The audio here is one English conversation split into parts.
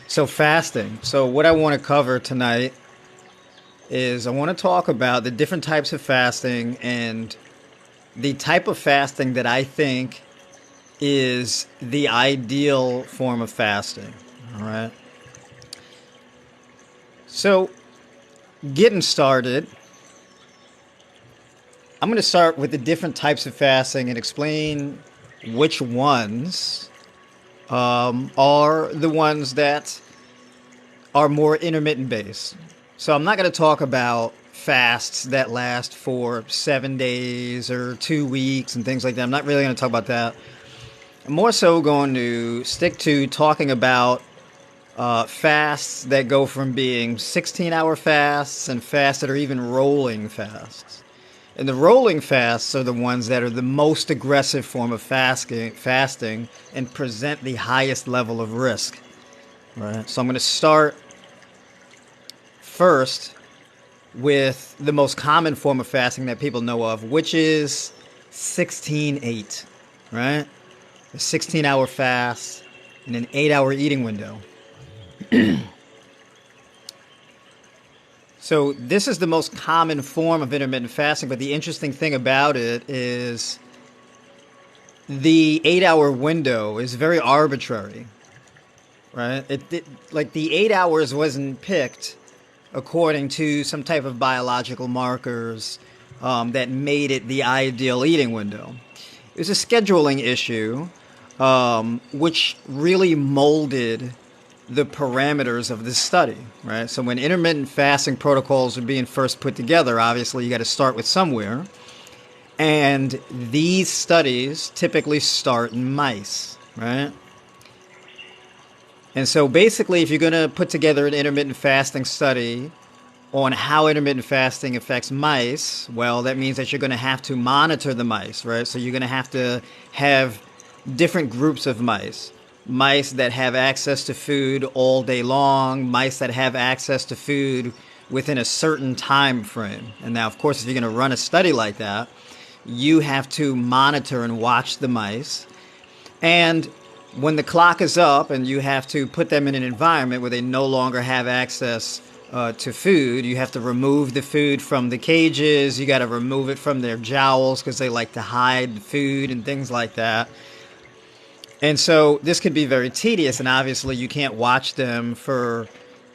So fasting. So what I want to cover tonight is I want to talk about the different types of fasting and the type of fasting that I think is the ideal form of fasting. All right. So getting started, I'm going to start with the different types of fasting and explain which ones are the ones that are more intermittent based. So I'm not going to talk about fasts that last for 7 days or 2 weeks and things like that. I'm not really going to talk about that. I'm more so going to stick to talking about fasts that go from being 16-hour fasts and fasts that are even rolling fasts. And the rolling fasts are the ones that are the most aggressive form of fasting and present the highest level of risk. Right. So I'm going to start first with the most common form of fasting that people know of, which is 16-8, right? A 16-hour fast and an 8-hour eating window. So this is the most common form of intermittent fasting, but the interesting thing about it is the 8-hour window is very arbitrary, right? Like the 8 hours wasn't picked according to some type of biological markers that made it the ideal eating window. It was a scheduling issue, which really molded the parameters of this study, right? So when intermittent fasting protocols are being first put together, obviously you got to start with somewhere. And these studies typically start in mice, right? And so basically, if you're going to put together an intermittent fasting study on how intermittent fasting affects mice, well, that means that you're going to have to monitor the mice, right? So you're going to have different groups of mice. Mice that have access to food all day long, mice that have access to food within a certain time frame. And now, of course, if you're going to run a study like that, you have to monitor and watch the mice. And when the clock is up and you have to put them in an environment where they no longer have access to food, you have to remove the food from the cages. You got to remove it from their jowls because they like to hide food and things like that. And so this could be very tedious, and obviously you can't watch them for,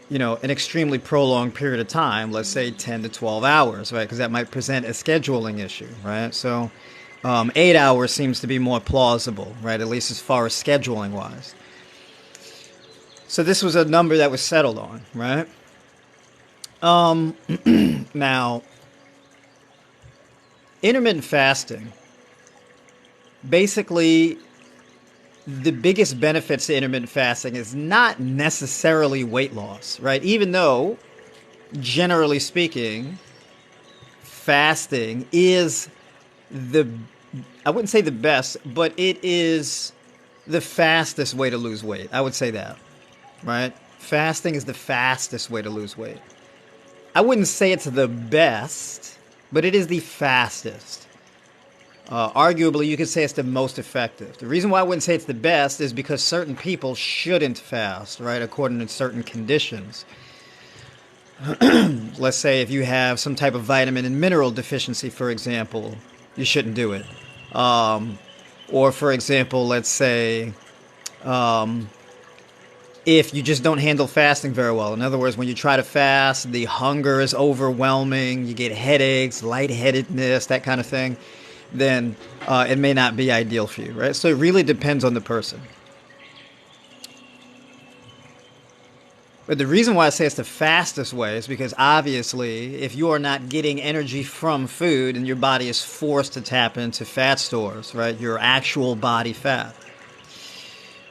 an extremely prolonged period of time, let's say 10 to 12 hours, right? Because that might present a scheduling issue, right? So 8 hours seems to be more plausible, right? At least as far as scheduling wise. So this was a number that was settled on, right? Now, intermittent fasting, basically, the biggest benefits to intermittent fasting is not necessarily weight loss, right? Even though, generally speaking, fasting is I wouldn't say the best, but it is the fastest way to lose weight. I would say that, right? Fasting is the fastest way to lose weight. I wouldn't say it's the best, but it is the fastest. Arguably, you could say it's the most effective. The reason why I wouldn't say it's the best is because certain people shouldn't fast, right, according to certain conditions. Let's say if you have some type of vitamin and mineral deficiency, for example, you shouldn't do it. Or, for example, let's say if you just don't handle fasting very well. In other words, when you try to fast, the hunger is overwhelming, you get headaches, lightheadedness, that kind of thing, then it may not be ideal for you, right? So it really depends on the person. But the reason why I say it's the fastest way is because obviously if you are not getting energy from food and your body is forced to tap into fat stores, right? Your actual body fat.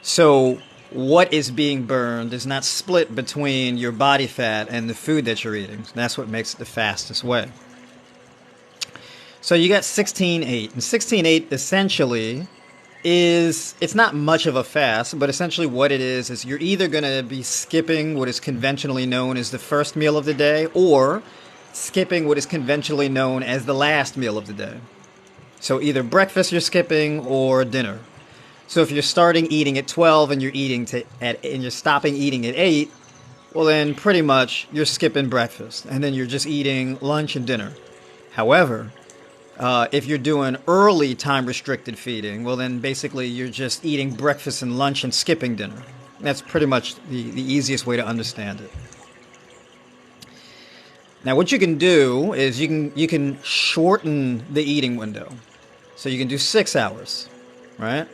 So what is being burned is not split between your body fat and the food that you're eating. That's what makes it the fastest way. So you got 16-8. And 16-8 essentially it's not much of a fast, but essentially what it is you're either going to be skipping what is conventionally known as the first meal of the day or skipping what is conventionally known as the last meal of the day. So either breakfast you're skipping or dinner. So if you're starting eating at 12 and you're stopping eating at 8, well then pretty much you're skipping breakfast and then you're just eating lunch and dinner. However, if you're doing early time restricted feeding, well then basically you're just eating breakfast and lunch and skipping dinner. That's pretty much the easiest way to understand it. Now what you can do is you can shorten the eating window. So you can do 6 hours, right?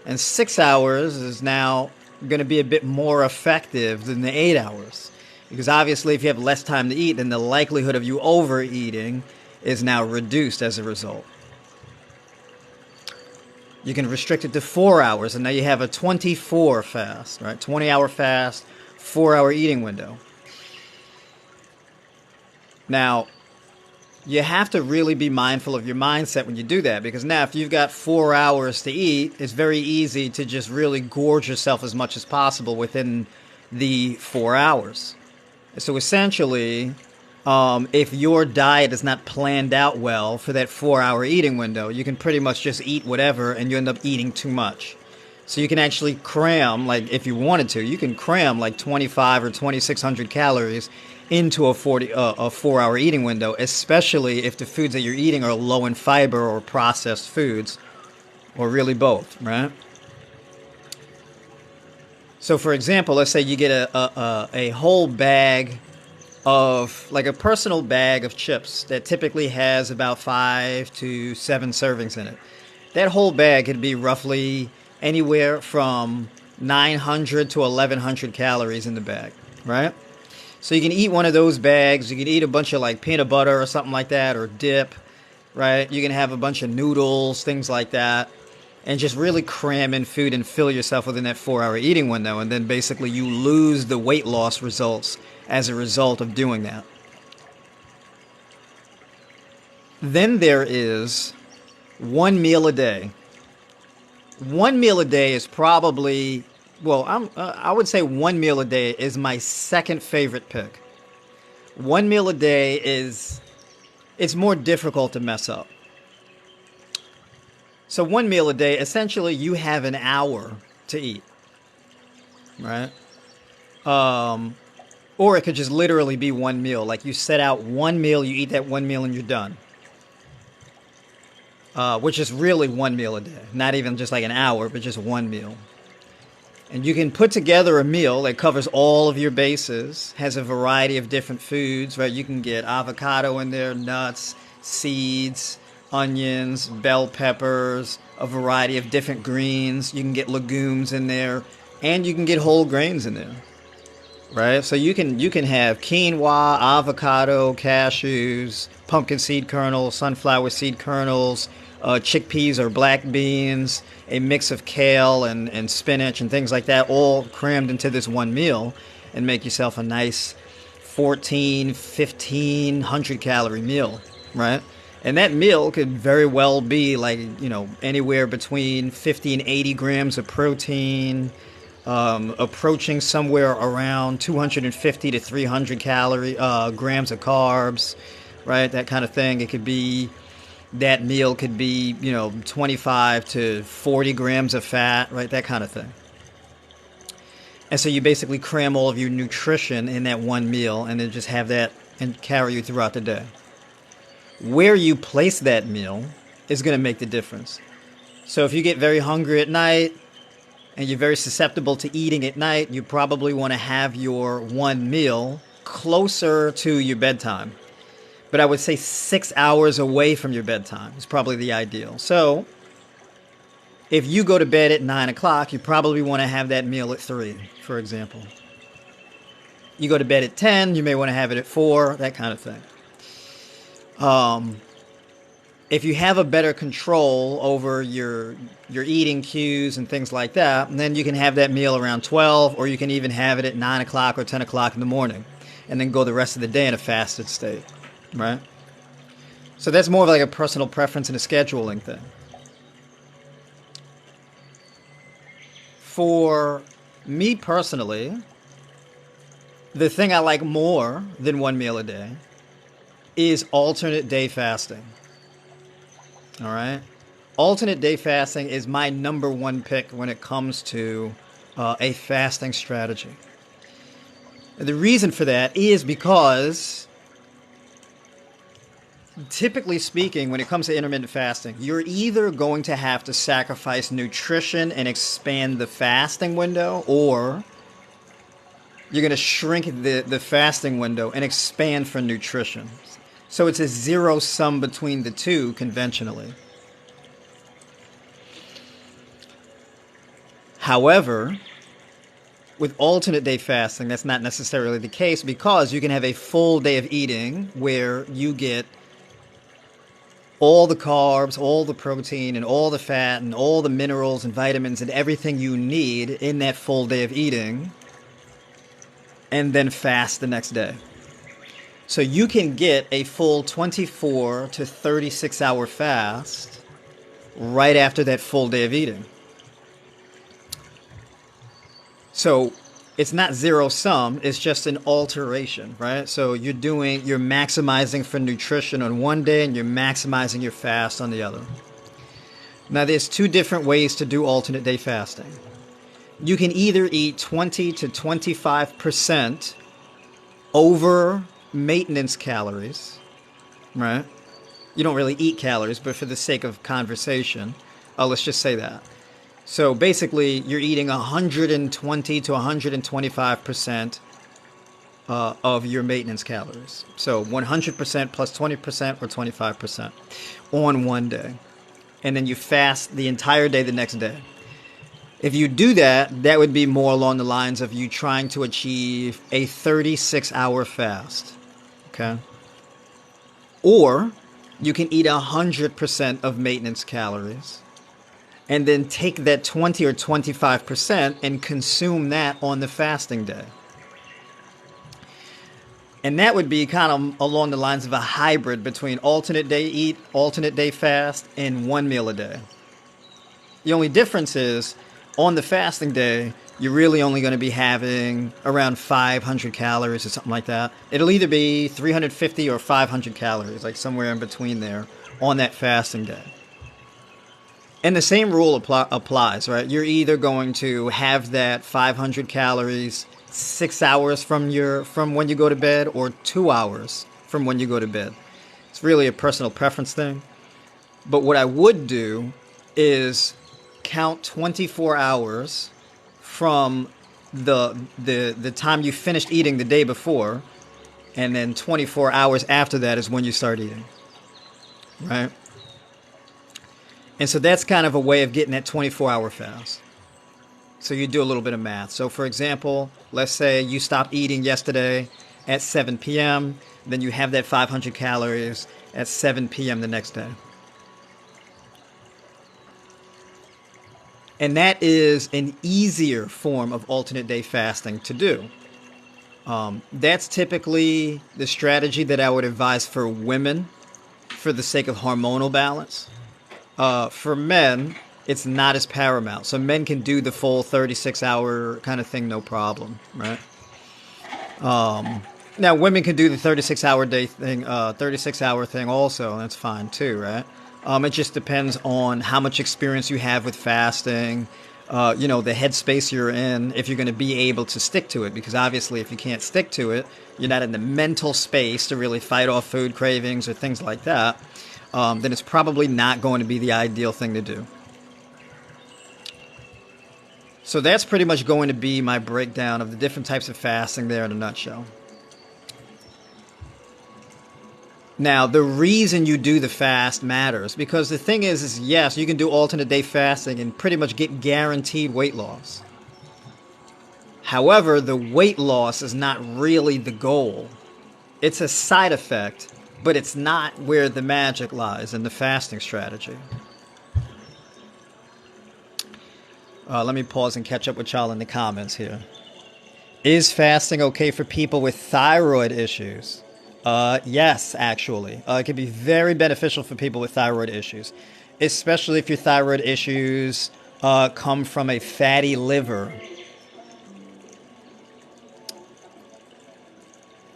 And 6 hours is now going to be a bit more effective than the 8 hours. Because obviously, if you have less time to eat, then the likelihood of you overeating is now reduced as a result. You can restrict it to 4 hours, and now you have a 24 fast, right? 20-hour fast, 4-hour eating window. Now, you have to really be mindful of your mindset when you do that, because now if you've got 4 hours to eat, it's very easy to just really gorge yourself as much as possible within the 4 hours. So essentially, if your diet is not planned out well for that 4-hour eating window, you can pretty much just eat whatever and you end up eating too much. So you can actually cram, like if you wanted to, you can cram like 25 or 2,600 calories into a 4-hour eating window, especially if the foods that you're eating are low in fiber or processed foods, or really both, right? So for example, let's say you get a whole bag of, like a personal bag of chips that typically has about 5 to 7 servings in it. That whole bag could be roughly anywhere from 900 to 1,100 calories in the bag, right? So you can eat one of those bags. You can eat a bunch of like peanut butter or something like that, or dip, right? You can have a bunch of noodles, things like that, and just really cram in food and fill yourself within that 4-hour eating window. And then basically you lose the weight loss results as a result of doing that. Then there is one meal a day. One meal a day is probably, well, I would say one meal a day is my second favorite pick. One meal a day it's more difficult to mess up. So one meal a day, essentially you have an hour to eat, right? Or it could just literally be one meal. Like you set out one meal, you eat that one meal and you're done. Which is really one meal a day. Not even just like an hour, but just one meal. And you can put together a meal that covers all of your bases, has a variety of different foods, right? You can get avocado in there, nuts, seeds, onions, bell peppers, a variety of different greens. You can get legumes in there, and you can get whole grains in there, right? So you can have quinoa, avocado, cashews, pumpkin seed kernels, sunflower seed kernels, chickpeas or black beans, a mix of kale and spinach and things like that, all crammed into this one meal, and make yourself a nice 1,500 calorie meal, right? And that meal could very well be like, anywhere between 50 and 80 grams of protein, approaching somewhere around 250 to 300 grams of carbs, right? That kind of thing. That meal could be, 25 to 40 grams of fat, right? That kind of thing. And so you basically cram all of your nutrition in that one meal and then just have that and carry you throughout the day. Where you place that meal is going to make the difference. So if you get very hungry at night and you're very susceptible to eating at night, you probably want to have your one meal closer to your bedtime. But I would say 6 hours away from your bedtime is probably the ideal. So if you go to bed at 9 o'clock, you probably want to have that meal at 3, for example. You go to bed at 10, you may want to have it at 4, that kind of thing. If you have a better control over your eating cues and things like that, then you can have that meal around 12, or you can even have it at 9 o'clock or 10 o'clock in the morning, and then go the rest of the day in a fasted state, right? So that's more of like a personal preference and a scheduling thing. For me personally, the thing I like more than one meal a day is alternate day fasting. All right? Alternate day fasting is my number one pick when it comes to a fasting strategy. The reason for that is because, typically speaking, when it comes to intermittent fasting, you're either going to have to sacrifice nutrition and expand the fasting window, or you're going to shrink the fasting window and expand for nutrition. So it's a zero sum between the two conventionally. However, with alternate day fasting, that's not necessarily the case because you can have a full day of eating where you get all the carbs, all the protein, and all the fat, and all the minerals and vitamins and everything you need in that full day of eating, and then fast the next day. So you can get a full 24 to 36 hour fast right after that full day of eating. So it's not zero sum, it's just an alteration, right? So you're maximizing for nutrition on one day and you're maximizing your fast on the other. Now there's two different ways to do alternate day fasting. You can either eat 20 to 25% over maintenance calories, right? You don't really eat calories, but for the sake of conversation, let's just say that. So basically, you're eating 120 to 125% of your maintenance calories. So 100% plus 20% or 25% on one day. And then you fast the entire day the next day. If you do that, that would be more along the lines of you trying to achieve a 36-hour fast. Okay? Or you can eat 100% of maintenance calories and then take that 20 or 25% and consume that on the fasting day. And that would be kind of along the lines of a hybrid between alternate day eat, alternate day fast, and one meal a day. The only difference is on the fasting day, you're really only going to be having around 500 calories or something like that. It'll either be 350 or 500 calories, like somewhere in between there on that fasting day. And the same rule applies, right? You're either going to have that 500 calories 6 hours from when you go to bed, or 2 hours from when you go to bed. It's really a personal preference thing. But what I would do is count 24 hours from the time you finished eating the day before, and then 24 hours after that is when you start eating, right? And so that's kind of a way of getting that 24-hour fast. So you do a little bit of math. So for example, let's say you stopped eating yesterday at 7 p.m., then you have that 500 calories at 7 p.m. the next day. And that is an easier form of alternate day fasting to do. That's typically the strategy that I would advise for women for the sake of hormonal balance. For men, it's not as paramount. So men can do the full 36-hour kind of thing, no problem, right? Now, women can do the 36-hour day thing, 36-hour thing also, and that's fine too, right? It just depends on how much experience you have with fasting, the headspace you're in, if you're going to be able to stick to it. Because obviously, if you can't stick to it, you're not in the mental space to really fight off food cravings or things like that. Then it's probably not going to be the ideal thing to do. So that's pretty much going to be my breakdown of the different types of fasting there in a nutshell. Now, the reason you do the fast matters, because the thing is yes, you can do alternate day fasting and pretty much get guaranteed weight loss. However, the weight loss is not really the goal. It's a side effect, but it's not where the magic lies in the fasting strategy. Let me pause and catch up with y'all in the comments here. Is fasting okay for people with thyroid issues? Yes, actually. It can be very beneficial for people with thyroid issues, especially if your thyroid issues come from a fatty liver.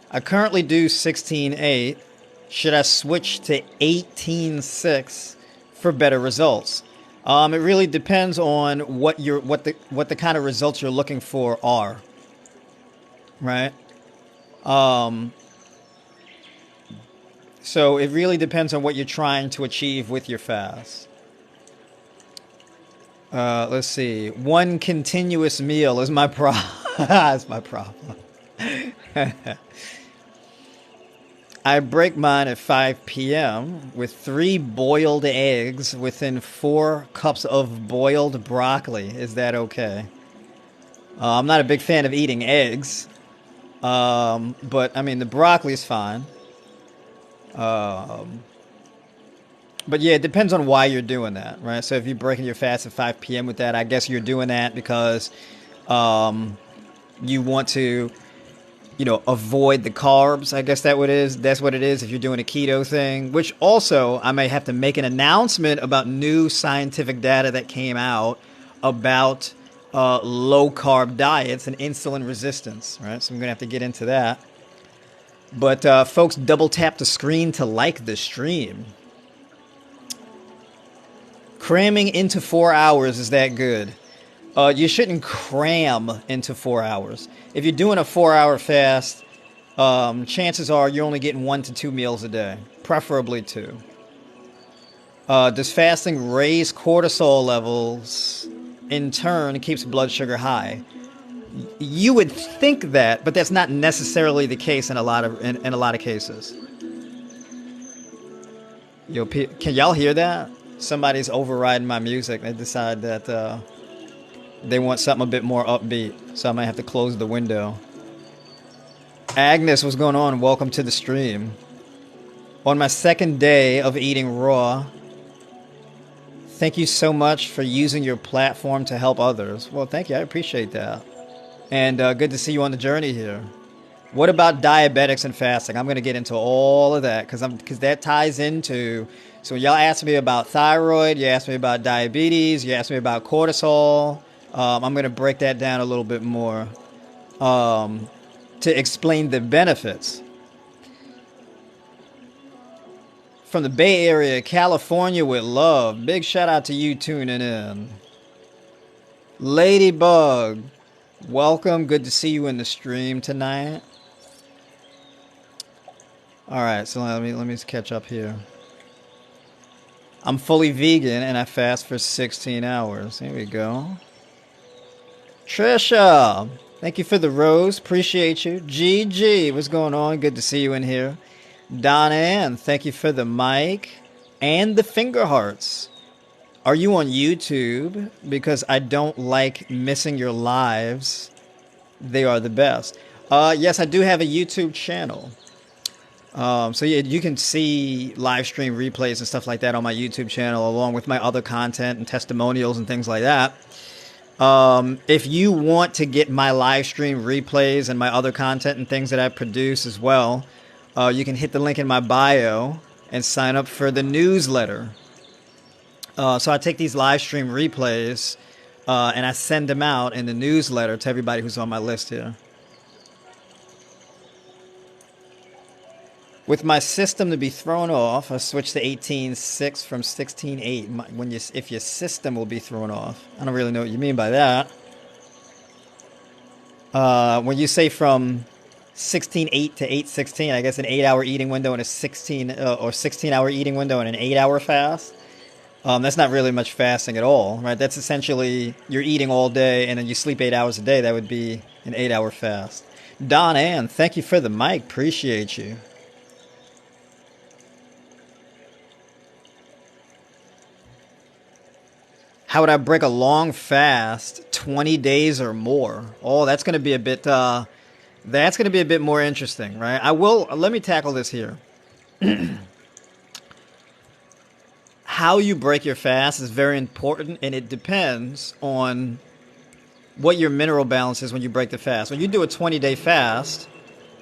I currently do 16/8. Should I switch to 18/6 for better results. It really depends on what the kind of results you're looking for are, right? Um, so it really depends on what you're trying to achieve with your fast. Let's see. One continuous meal is my problem. Is my problem. I break mine at 5 p.m. with 3 boiled eggs within 4 cups of boiled broccoli. Is that okay? I'm not a big fan of eating eggs, but I mean the broccoli is fine. Um, but yeah, it depends on why you're doing that, right? So if you're breaking your fast at 5 p.m. with that, I guess you're doing that because um, you want to, avoid the carbs. I guess that what it is. That's what it is. If you're doing a keto thing, which also I may have to make an announcement about new scientific data that came out about low carb diets and insulin resistance. Right. So I'm gonna have to get into that. But folks, double tap the screen to like the stream. Cramming into 4 hours is that good? You shouldn't cram into 4 hours. If you're doing a 4 hour fast, chances are you're only getting 1 to 2 meals a day, preferably two. Does fasting raise cortisol levels? In turn, keeps blood sugar high. You would think that, but that's not necessarily the case in a lot of cases. Can y'all hear that? Somebody's overriding my music. They decide that they want something a bit more upbeat, so I might have to close the window. Agnes, what's going on? Welcome to the stream. On my second day of eating raw, thank you so much for using your platform to help others. Well, thank you. I appreciate that. And good to see you on the journey here. What about diabetics and fasting? I'm going to get into all of that because that ties into. So y'all asked me about thyroid, you asked me about diabetes, you asked me about cortisol. I'm going to break that down a little bit more to explain the benefits. From the Bay Area, California with love. Big shout out to you tuning in. Ladybug, welcome. Good to see you in the stream tonight. All right, so let me just catch up here. I'm fully vegan and I fast for 16 hours. Here we go. Trisha, thank you for the rose. Appreciate you. GG, what's going on? Good to see you in here. Donna Ann, thank you for the mic and the finger hearts. Are you on YouTube? Because I don't like missing your lives. They are the best. Yes, I do have a YouTube channel. So yeah, you can see live stream replays and stuff like that on my YouTube channel, along with my other content and testimonials and things like that. If you want to get my live stream replays and my other content and things that I produce as well, you can hit the link in my bio and sign up for the newsletter. So I take these live stream replays and I send them out in the newsletter to everybody who's on my list here. With my system to be thrown off, I switched to 18.6 from 16.8. If your system will be thrown off, I don't really know what you mean by that. When you say from 16.8 to 8.16, I guess an 8-hour eating window and a 16-hour eating window and an 8-hour fast. That's not really much fasting at all, right? That's essentially you're eating all day and then you sleep 8 hours a day. That would be an 8-hour fast. Don Ann, thank you for the mic. Appreciate you. How would I break a long fast 20 days or more? Oh, that's going to be a bit more interesting, right? Let me tackle this here. How you break your fast is very important, and it depends on what your mineral balance is when you break the fast. When you do a 20-day fast,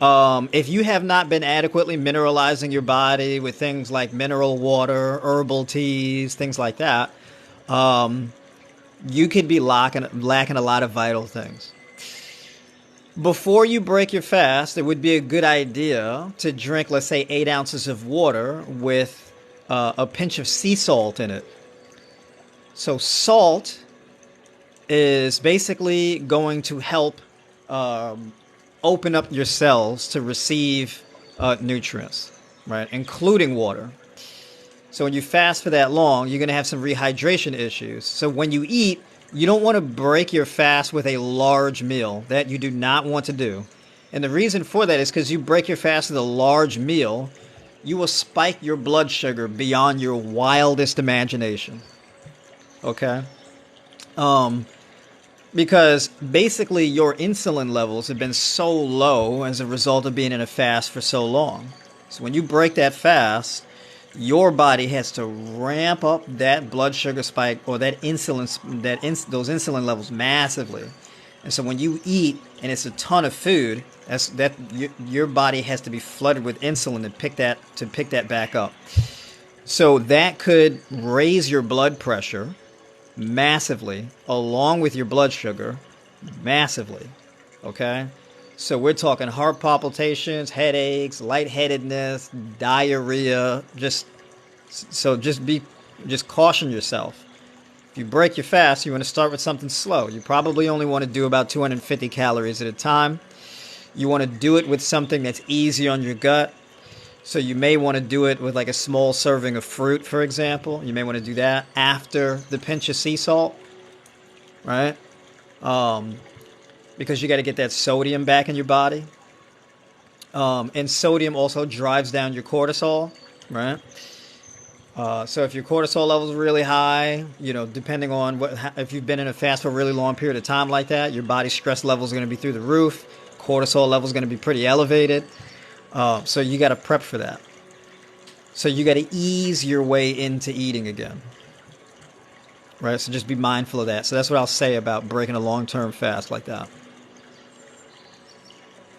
if you have not been adequately mineralizing your body with things like mineral water, herbal teas, things like that, you could be lacking a lot of vital things. Before you break your fast, it would be a good idea to drink, let's say, 8 ounces of water with a pinch of sea salt in it. So salt is basically going to help um, open up your cells to receive nutrients, right, including water. So when you fast for that long, you're going to have some rehydration issues. So when you eat, you don't want to break your fast with a large meal. That you do not want to do. And the reason for that is because you break your fast with a large meal, you will spike your blood sugar beyond your wildest imagination. Okay? Um, because basically your insulin levels have been so low as a result of being in a fast for so long. So when you break that fast, your body has to ramp up that blood sugar spike or that those insulin levels massively. And so when you eat and it's a ton of food, your body has to be flooded with insulin to pick that back up. So that could raise your blood pressure massively, along with your blood sugar massively. Okay? So we're talking heart palpitations, headaches, lightheadedness, diarrhea. Just caution yourself. If you break your fast, you want to start with something slow. You probably only want to do about 250 calories at a time. You want to do it with something that's easy on your gut. So you may want to do it with like a small serving of fruit, for example. You may want to do that after the pinch of sea salt, right? Because you got to get that sodium back in your body. And sodium also drives down your cortisol, right? So if your cortisol level is really high, depending on if you've been in a fast for a really long period of time like that, your body's stress level is going to be through the roof. Cortisol level is going to be pretty elevated. So you got to prep for that. So you got to ease your way into eating again, right? So just be mindful of that. So that's what I'll say about breaking a long-term fast like that.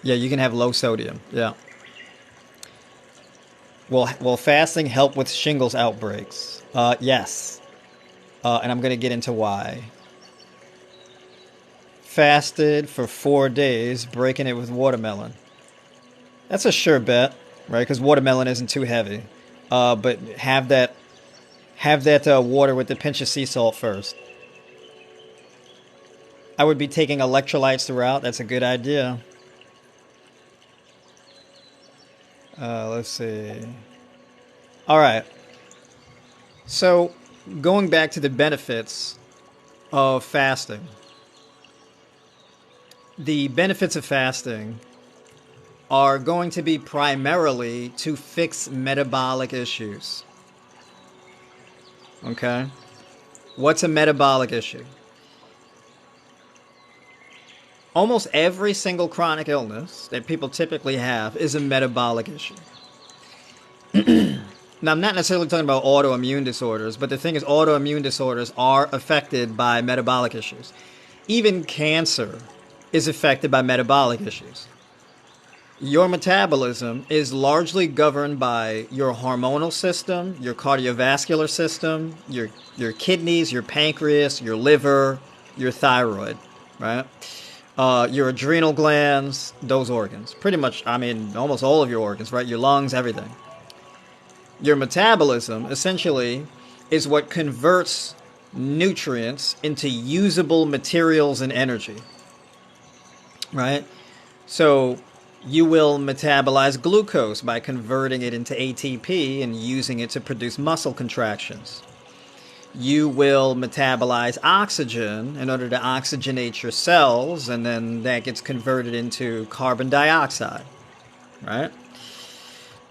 Yeah, you can have low sodium. Yeah. Will fasting help with shingles outbreaks? Yes. And I'm going to get into why. Fasted for 4 days, breaking it with watermelon. That's a sure bet, right? Because watermelon isn't too heavy. But have that water with the pinch of sea salt first. I would be taking electrolytes throughout. That's a good idea. Let's see. All right. So, going back to the benefits of fasting. The benefits of fasting are going to be primarily to fix metabolic issues. Okay? What's a metabolic issue? Almost every single chronic illness that people typically have is a metabolic issue. Now, I'm not necessarily talking about autoimmune disorders, but the thing is, autoimmune disorders are affected by metabolic issues. Even cancer is affected by metabolic issues. Your metabolism is largely governed by your hormonal system, your cardiovascular system, your kidneys, your pancreas, your liver, your thyroid, right? Your adrenal glands, those organs. Pretty much, almost all of your organs, right? Your lungs, everything. Your metabolism, essentially, is what converts nutrients into usable materials and energy, right? So you will metabolize glucose by converting it into ATP and using it to produce muscle contractions. You will metabolize oxygen in order to oxygenate your cells, and then that gets converted into carbon dioxide, right?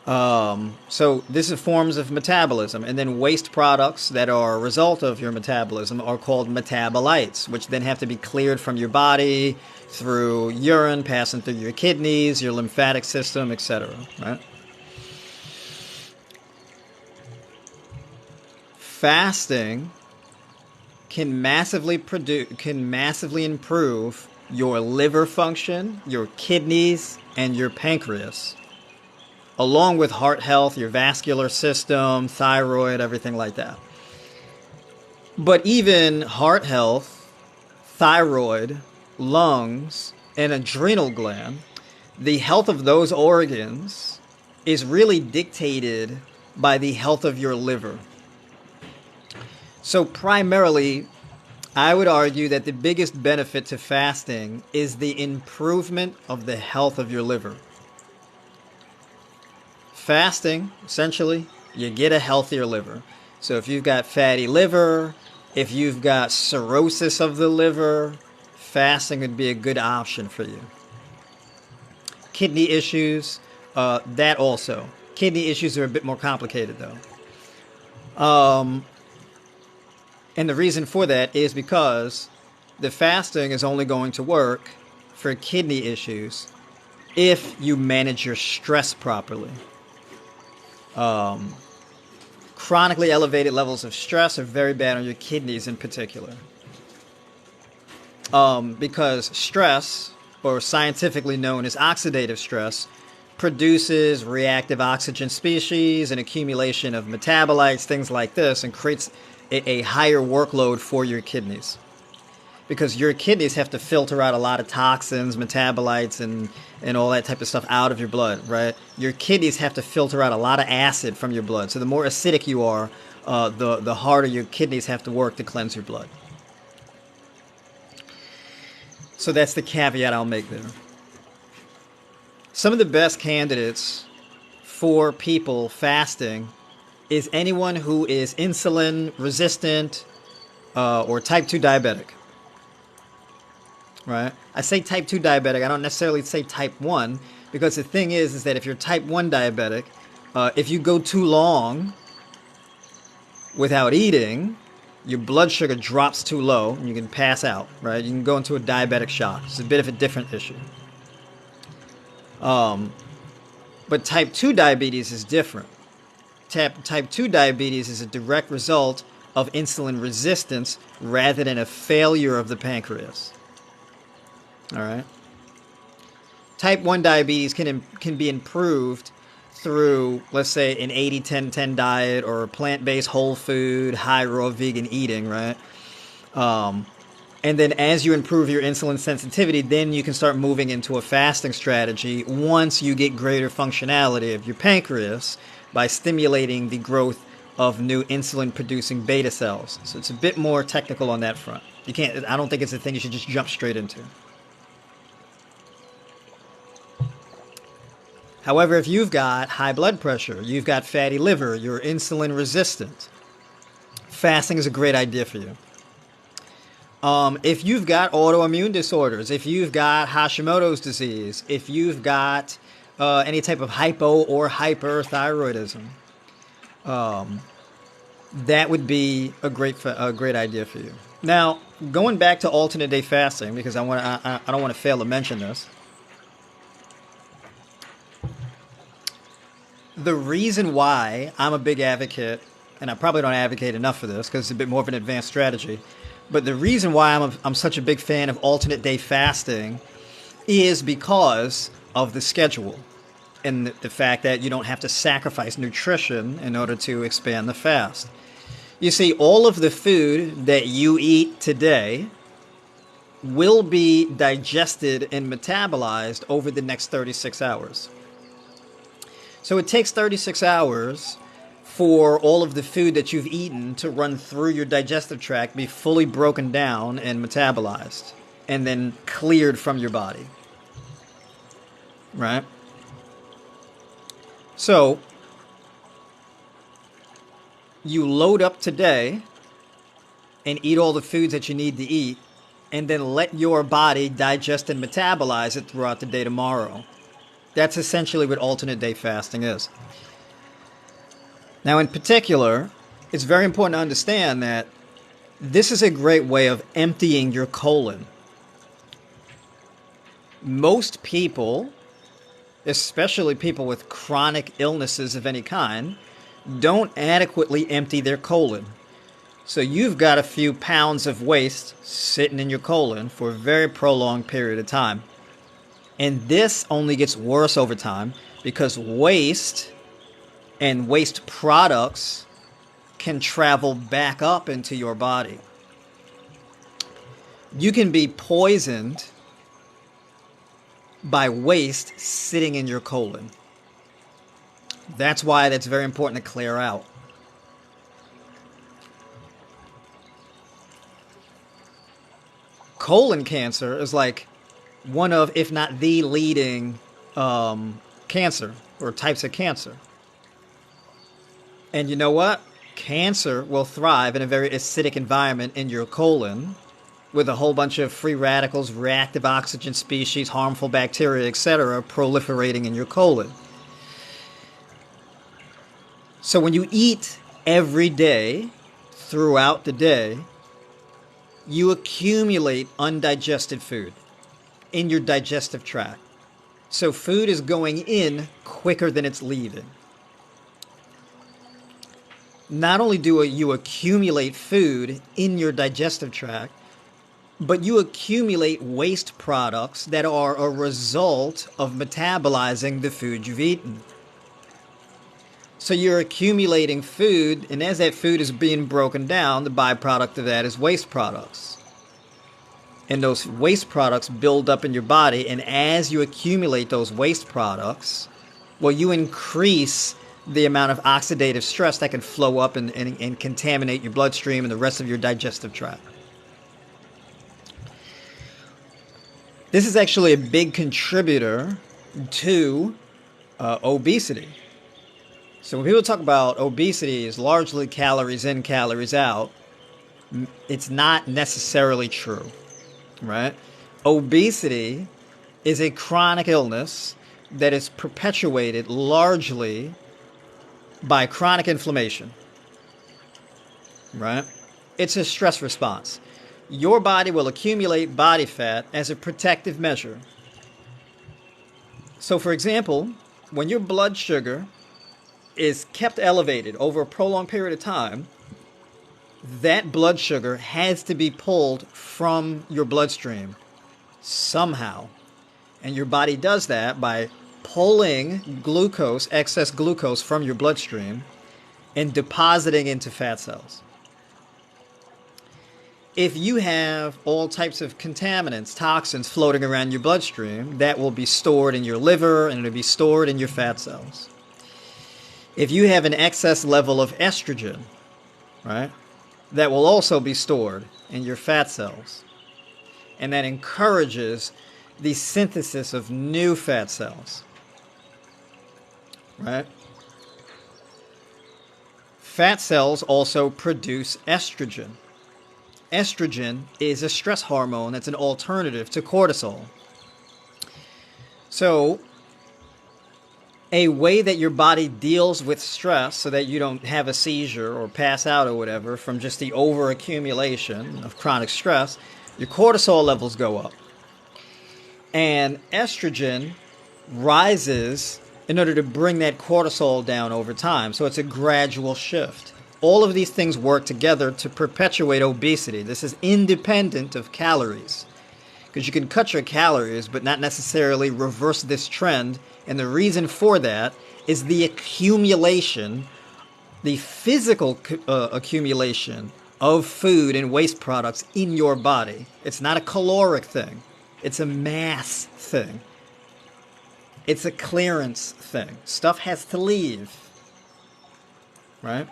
So this is forms of metabolism, and then waste products that are a result of your metabolism are called metabolites, which then have to be cleared from your body through urine, passing through your kidneys, your lymphatic system, etc. Right? Fasting can massively improve your liver function, your kidneys, and your pancreas, along with heart health, your vascular system, thyroid, everything like that. But even heart health, thyroid, lungs, and adrenal gland, the health of those organs is really dictated by the health of your liver. So primarily, I would argue that the biggest benefit to fasting is the improvement of the health of your liver. Fasting, essentially, you get a healthier liver. So if you've got fatty liver, if you've got cirrhosis of the liver, fasting would be a good option for you. Kidney issues, that also. Kidney issues are a bit more complicated though. And the reason for that is because the fasting is only going to work for kidney issues if you manage your stress properly. Chronically elevated levels of stress are very bad on your kidneys in particular. Because stress, or scientifically known as oxidative stress, produces reactive oxygen species and accumulation of metabolites, things like this, and creates a higher workload for your kidneys. Because your kidneys have to filter out a lot of toxins, metabolites, and all that type of stuff out of your blood, right? Your kidneys have to filter out a lot of acid from your blood. So the more acidic you are, the harder your kidneys have to work to cleanse your blood. So that's the caveat I'll make there. Some of the best candidates for people fasting is anyone who is insulin resistant or type 2 diabetic. Right? I say type 2 diabetic. I don't necessarily say type 1 because the thing is that if you're type 1 diabetic, if you go too long without eating, your blood sugar drops too low and you can pass out, right? You can go into a diabetic shock. It's a bit of a different issue. But type 2 diabetes is different. Type 2 diabetes is a direct result of insulin resistance rather than a failure of the pancreas. All right. Type 1 diabetes can be improved through, let's say, an 80-10-10 diet or plant-based whole food, high raw vegan eating, right? And then as you improve your insulin sensitivity, then you can start moving into a fasting strategy once you get greater functionality of your pancreas by stimulating the growth of new insulin-producing beta cells. So it's a bit more technical on that front. I don't think it's a thing you should just jump straight into. However, if you've got high blood pressure, you've got fatty liver, you're insulin resistant, fasting is a great idea for you. If you've got autoimmune disorders, if you've got Hashimoto's disease, if you've got any type of hypo or hyperthyroidism, that would be a great idea for you. Now, going back to alternate day fasting, because I don't want to fail to mention this. The reason why I'm a big advocate, and I probably don't advocate enough for this because it's a bit more of an advanced strategy, but the reason why I'm such a big fan of alternate day fasting is because of the schedule and the fact that you don't have to sacrifice nutrition in order to expand the fast. You see, all of the food that you eat today will be digested and metabolized over the next 36 hours. So it takes 36 hours for all of the food that you've eaten to run through your digestive tract, be fully broken down and metabolized, and then cleared from your body. Right? So you load up today and eat all the foods that you need to eat, and then let your body digest and metabolize it throughout the day tomorrow. That's essentially what alternate day fasting is. Now, in particular, it's very important to understand that this is a great way of emptying your colon. Most people, especially people with chronic illnesses of any kind, don't adequately empty their colon. So you've got a few pounds of waste sitting in your colon for a very prolonged period of time. And this only gets worse over time because waste and waste products can travel back up into your body. You can be poisoned by waste sitting in your colon. That's why that's very important to clear out. Colon cancer is like one of, if not the leading cancer or types of cancer. And you know what? Cancer will thrive in a very acidic environment in your colon with a whole bunch of free radicals, reactive oxygen species, harmful bacteria, etc., proliferating in your colon. So when you eat every day, throughout the day, you accumulate undigested food in your digestive tract. So food is going in quicker than it's leaving. Not only do you accumulate food in your digestive tract, but you accumulate waste products that are a result of metabolizing the food you've eaten. So you're accumulating food, and as that food is being broken down, the byproduct of that is waste products. And those waste products build up in your body, and as you accumulate those waste products, well, you increase the amount of oxidative stress that can flow up and contaminate your bloodstream and the rest of your digestive tract. This is actually a big contributor to obesity. So when people talk about obesity is largely calories in, calories out, it's not necessarily true, right? Obesity is a chronic illness that is perpetuated largely by chronic inflammation, right? It's a stress response. Your body will accumulate body fat as a protective measure. So, for example, when your blood sugar is kept elevated over a prolonged period of time, that blood sugar has to be pulled from your bloodstream somehow. And your body does that by pulling glucose, excess glucose from your bloodstream and depositing into fat cells. If you have all types of contaminants, toxins floating around your bloodstream, that will be stored in your liver and it'll be stored in your fat cells. If you have an excess level of estrogen, right, that will also be stored in your fat cells. And that encourages the synthesis of new fat cells, right? Fat cells also produce estrogen. Estrogen is a stress hormone that's an alternative to cortisol. So, a way that your body deals with stress so that you don't have a seizure or pass out or whatever from just the overaccumulation of chronic stress, your cortisol levels go up. And estrogen rises in order to bring that cortisol down over time. So it's a gradual shift. All of these things work together to perpetuate obesity. This is independent of calories. Because you can cut your calories, but not necessarily reverse this trend. And the reason for that is the accumulation, the physical accumulation of food and waste products in your body. It's not a caloric thing. It's a mass thing. It's a clearance thing. Stuff has to leave. Right?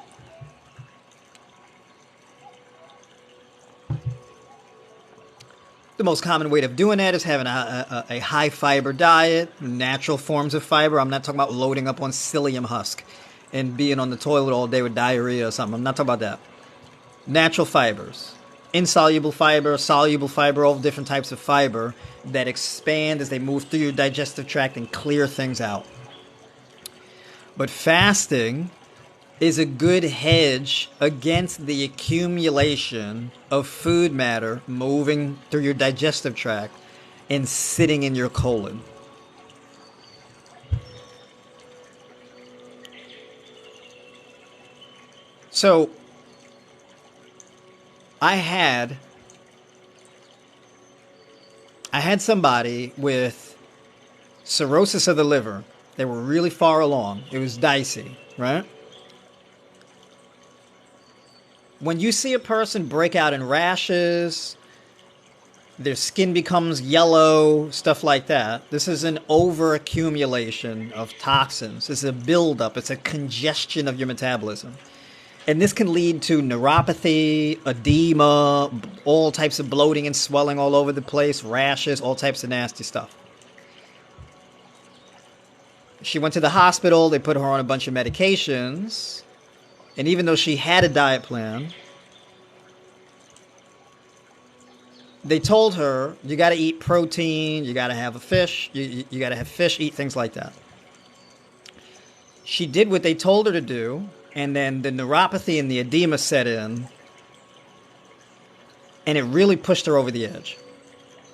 The most common way of doing that is having a high fiber diet, natural forms of fiber. I'm not talking about loading up on psyllium husk and being on the toilet all day with diarrhea or something. I'm not talking about that. Natural fibers, insoluble fiber, soluble fiber, all different types of fiber that expand as they move through your digestive tract and clear things out. But fasting is a good hedge against the accumulation of food matter moving through your digestive tract and sitting in your colon. So, I had somebody with cirrhosis of the liver. They were really far along. It was dicey, right? When you see a person break out in rashes, Their skin becomes yellow, stuff like that. This is an overaccumulation of toxins. It's a buildup. It's a congestion of your metabolism. And this can lead to neuropathy, edema, all types of bloating and swelling all over the place, rashes, all types of nasty stuff. She went to the hospital. They put her on a bunch of medications. And even though she had a diet plan, they told her, you got to eat protein, you got to have a fish, you got to have fish, eat things like that. She did what they told her to do, and then the neuropathy and the edema set in, and it really pushed her over the edge.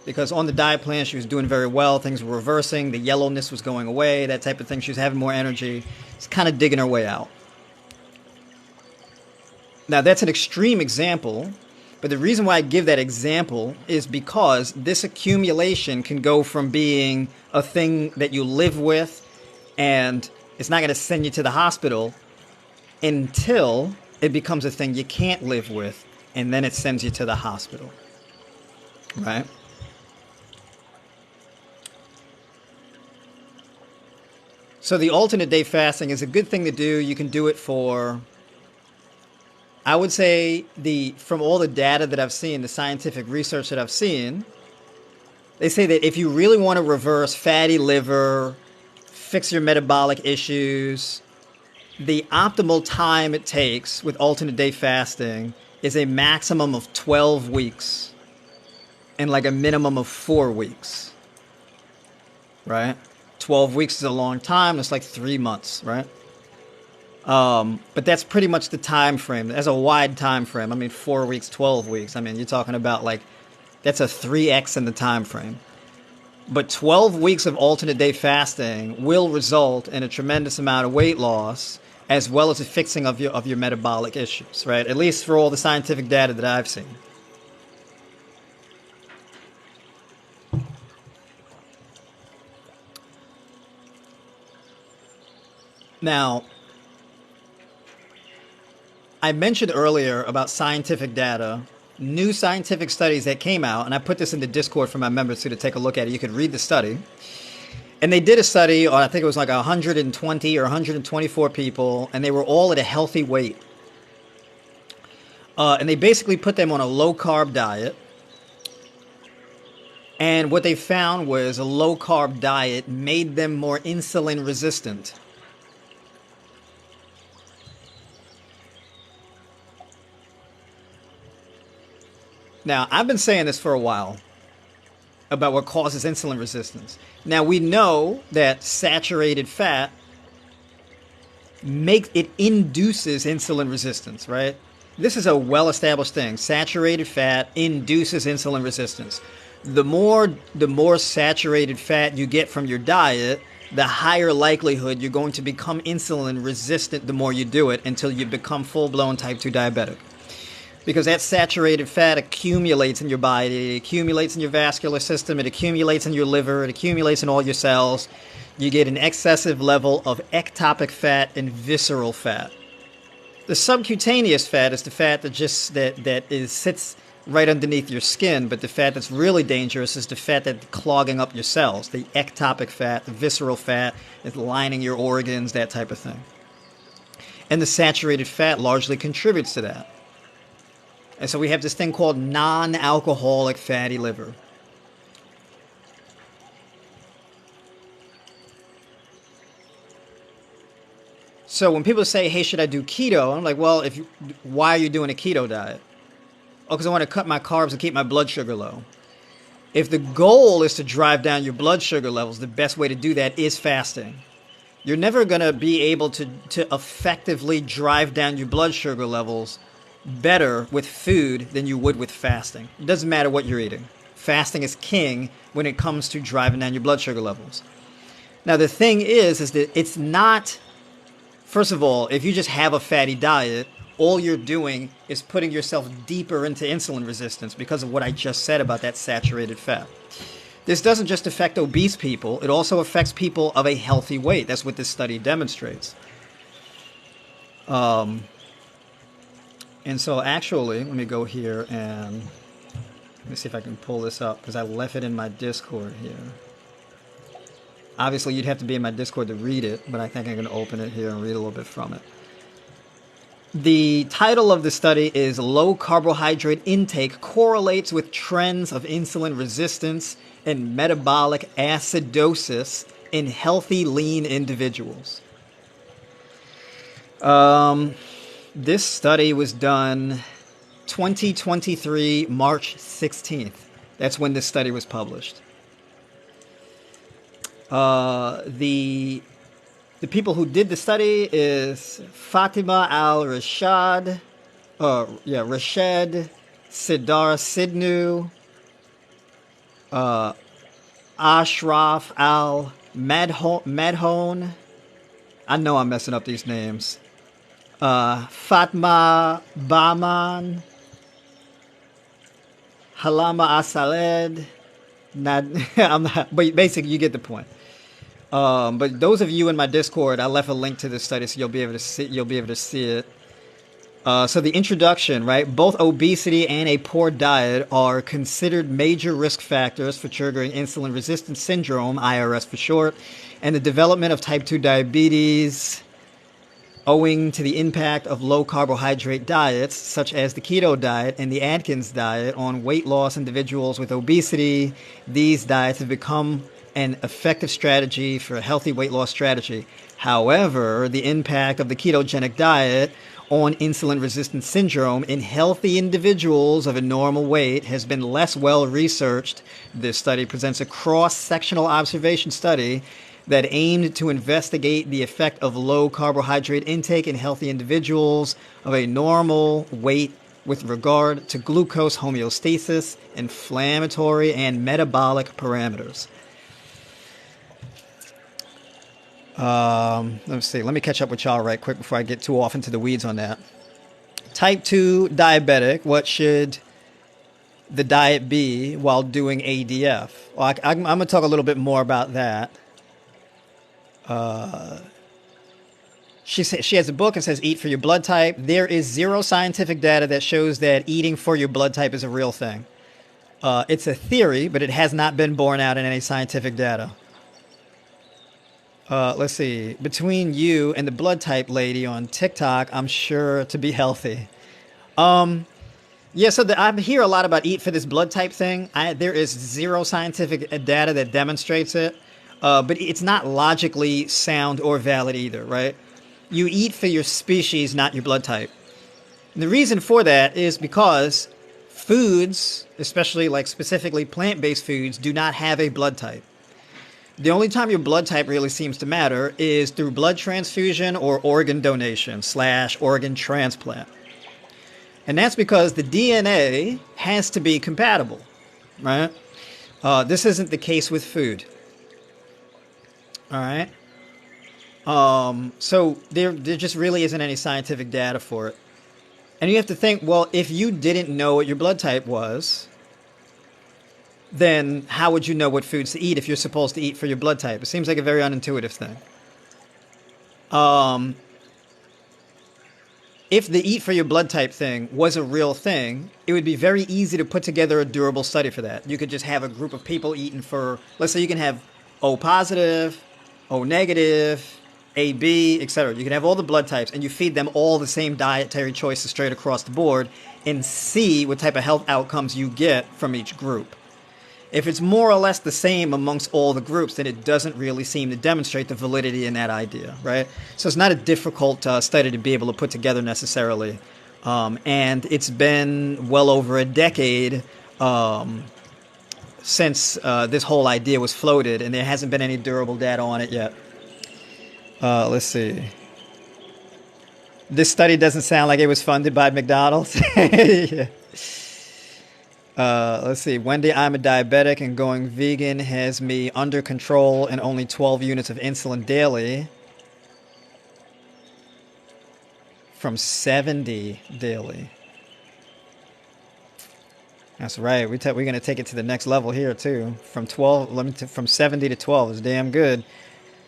Because on the diet plan, she was doing very well, things were reversing, the yellowness was going away, that type of thing. She was having more energy. It's kind of digging her way out. Now, that's an extreme example. But the reason why I give that example is because this accumulation can go from being a thing that you live with and it's not going to send you to the hospital until it becomes a thing you can't live with, and then it sends you to the hospital. Right? So the alternate day fasting is a good thing to do. You can do it for... I would say from all the data that I've seen, the scientific research that I've seen, they say that if you really want to reverse fatty liver, fix your metabolic issues, the optimal time it takes with alternate day fasting is a maximum of 12 weeks and like a minimum of 4 weeks, right? 12 weeks is a long time. It's like 3 months, right? But that's pretty much the time frame. That's a wide time frame. I mean, 4 weeks, 12 weeks. I mean, you're talking about like, that's a 3x in the time frame. But 12 weeks of alternate day fasting will result in a tremendous amount of weight loss, as well as a fixing of your metabolic issues, right? At least for all the scientific data that I've seen. Now, I mentioned earlier about scientific data, new scientific studies that came out, and I put this in the Discord for my members too to take a look at it. You could read the study. And they did a study on, I think it was like 120 or 124 people, and they were all at a healthy weight. And they basically put them on a low-carb diet. And what they found was a low-carb diet made them more insulin resistant. Now, I've been saying this for a while about what causes insulin resistance. Now, we know that saturated fat induces insulin resistance, right? This is a well-established thing. Saturated fat induces insulin resistance. The more saturated fat you get from your diet, the higher likelihood you're going to become insulin resistant the more you do it, until you become full-blown type 2 diabetic. Because that saturated fat accumulates in your body, it accumulates in your vascular system, it accumulates in your liver, it accumulates in all your cells. You get an excessive level of ectopic fat and visceral fat. The subcutaneous fat is the fat that sits right underneath your skin, but the fat that's really dangerous is the fat that's clogging up your cells. The ectopic fat, the visceral fat, is lining your organs, that type of thing. And the saturated fat largely contributes to that. And so we have this thing called non-alcoholic fatty liver. So when people say, hey, should I do keto? I'm like, well, why are you doing a keto diet? Oh, because I want to cut my carbs and keep my blood sugar low. If the goal is to drive down your blood sugar levels, the best way to do that is fasting. You're never going to be able to effectively drive down your blood sugar levels better with food than you would with fasting. It doesn't matter what you're eating. Fasting is king when it comes to driving down your blood sugar levels. Now, the thing is that it's not, first of all, if you just have a fatty diet, all you're doing is putting yourself deeper into insulin resistance because of what I just said about that saturated fat. This doesn't just affect obese people, it also affects people of a healthy weight. That's what this study demonstrates. And so actually, let me go here and Let me see if I can pull this up because I left it in my Discord here. Obviously, you'd have to be in my Discord to read it, but I think I'm going to open it here and read a little bit from it. The title of the study is Low Carbohydrate Intake Correlates with Trends of Insulin Resistance and Metabolic Acidosis in Healthy Lean Individuals. This study was done 2023, March 16th. That's when this study was published. The people who did the study is Fatima Al-Rashad, Rashad Sidar Sidnu, Ashraf Al-Madhone. I know I'm messing up these names. Fatma Bahman, Halama Asaled. I'm not, but basically you get the point. But those of you in my Discord, I left a link to this study, so you'll be able to see. It. So the introduction, right? Both obesity and a poor diet are considered major risk factors for triggering insulin resistance syndrome, IRS for short, and the development of type 2 diabetes, owing to the impact of low carbohydrate diets, such as the keto diet and the Atkins diet, on weight loss individuals with obesity. These diets have become an effective strategy for a healthy weight loss strategy. However, the impact of the ketogenic diet on insulin resistance syndrome in healthy individuals of a normal weight has been less well researched. This study presents a cross-sectional observation study that aimed to investigate the effect of low carbohydrate intake in healthy individuals of a normal weight with regard to glucose homeostasis, inflammatory, and metabolic parameters. Let's see. Let me catch up with y'all right quick before I get too off into the weeds on that. Type 2 diabetic, what should the diet be while doing ADF? Well, I'm going to talk a little bit more about that. She has a book and says, eat for your blood type. There is zero scientific data that shows that eating for your blood type is a real thing. It's a theory, but it has not been borne out in any scientific data. Let's see. Between you and the blood type lady on TikTok, I'm sure to be healthy. Yeah, so I hear a lot about eat for this blood type thing. There is zero scientific data that demonstrates it. But it's not logically sound or valid either, right? You eat for your species, not your blood type. And the reason for that is because foods, especially like specifically plant-based foods, do not have a blood type. The only time your blood type really seems to matter is through blood transfusion or organ donation / organ transplant. And that's because the DNA has to be compatible, right? This isn't the case with food. All right. So there just really isn't any scientific data for it. And you have to think, well, if you didn't know what your blood type was, then how would you know what foods to eat if you're supposed to eat for your blood type? It seems like a very unintuitive thing. If the eat for your blood type thing was a real thing, it would be very easy to put together a durable study for that. You could just have a group of people eating for, let's say you can have O positive, O negative, AB, etc. You can have all the blood types and you feed them all the same dietary choices straight across the board and see what type of health outcomes you get from each group. If it's more or less the same amongst all the groups, then it doesn't really seem to demonstrate the validity in that idea, right? So it's not a difficult study to be able to put together necessarily. And it's been well over a decade since this whole idea was floated, and there hasn't been any durable data on it yet. Let's see. This study doesn't sound like it was funded by McDonald's. Yeah. Let's see. Wendy, I'm a diabetic, and going vegan has me under control and only 12 units of insulin daily from 70 daily. That's right. We're going to take it to the next level here too. From 70 to 12 is damn good.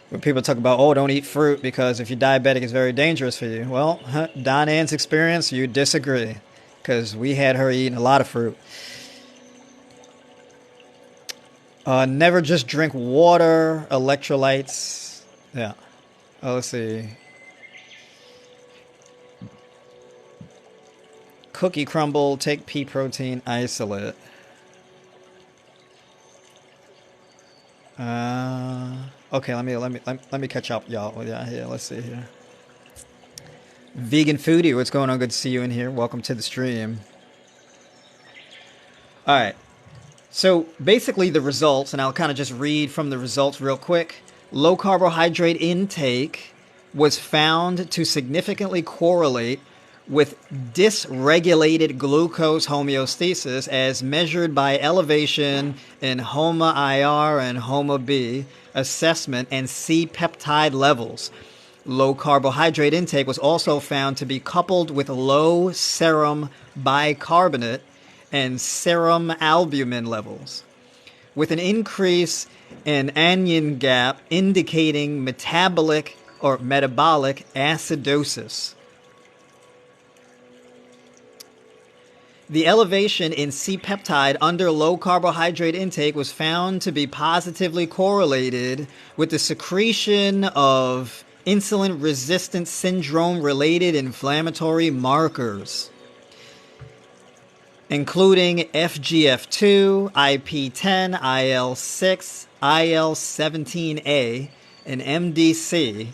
When people talk about, oh, don't eat fruit because if you're diabetic, it's very dangerous for you. Well, Don Ann's experience, you disagree, because we had her eating a lot of fruit. Never just drink water, electrolytes. Yeah. Oh, let's see. Cookie crumble, take pea protein isolate. Uh, okay, let me catch up, y'all. Yeah, here, let's see here. Vegan foodie, what's going on? Good to see you in here. Welcome to the stream. All right. So basically, the results, and I'll kind of just read from the results real quick. Low carbohydrate intake was found to significantly correlate with dysregulated glucose homeostasis as measured by elevation in HOMA-IR and HOMA-B assessment and C-peptide levels. Low carbohydrate intake was also found to be coupled with low serum bicarbonate and serum albumin levels, with an increase in anion gap indicating metabolic or metabolic acidosis. The elevation in C-peptide under low carbohydrate intake was found to be positively correlated with the secretion of insulin resistance syndrome related inflammatory markers, including FGF2, IP10, IL6, IL17A, and MDC,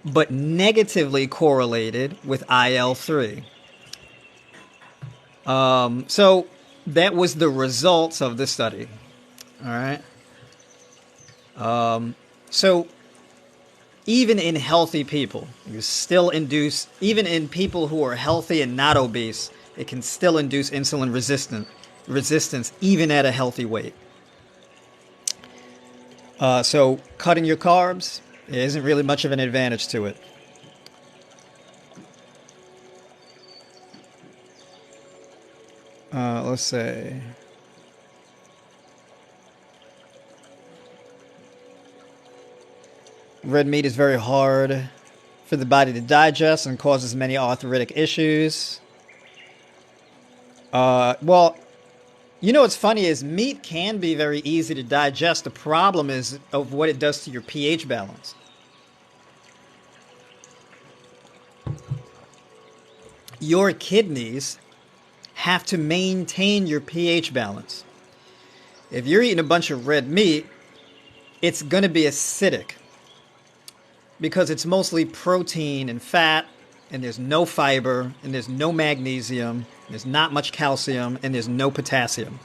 but negatively correlated with IL3. So that was the results of the study. All right. So even in healthy people, you still induce, even in people who are healthy and not obese, it can still induce insulin resistance even at a healthy weight. So cutting your carbs isn't really much of an advantage to it. Let's say red meat is very hard for the body to digest and causes many arthritic issues. Well, you know what's funny is meat can be very easy to digest. The problem is of what it does to your pH balance. Your kidneys have to maintain your pH balance. If you're eating a bunch of red meat, it's going to be acidic because it's mostly protein and fat, and there's no fiber, and there's no magnesium, there's not much calcium, and there's no potassium.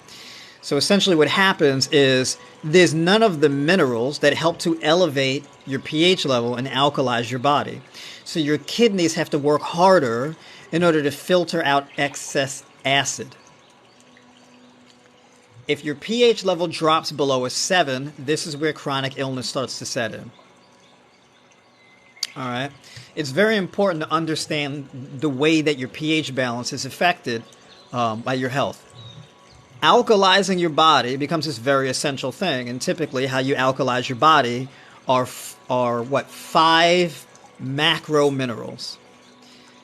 So essentially what happens is there's none of the minerals that help to elevate your pH level and alkalize your body. So your kidneys have to work harder in order to filter out excess acid. If your pH level drops below a 7, this is where chronic illness starts to set in. All right. It's very important to understand the way that your pH balance is affected by your health. Alkalizing your body becomes this very essential thing, and typically how you alkalize your body are 5 macro minerals: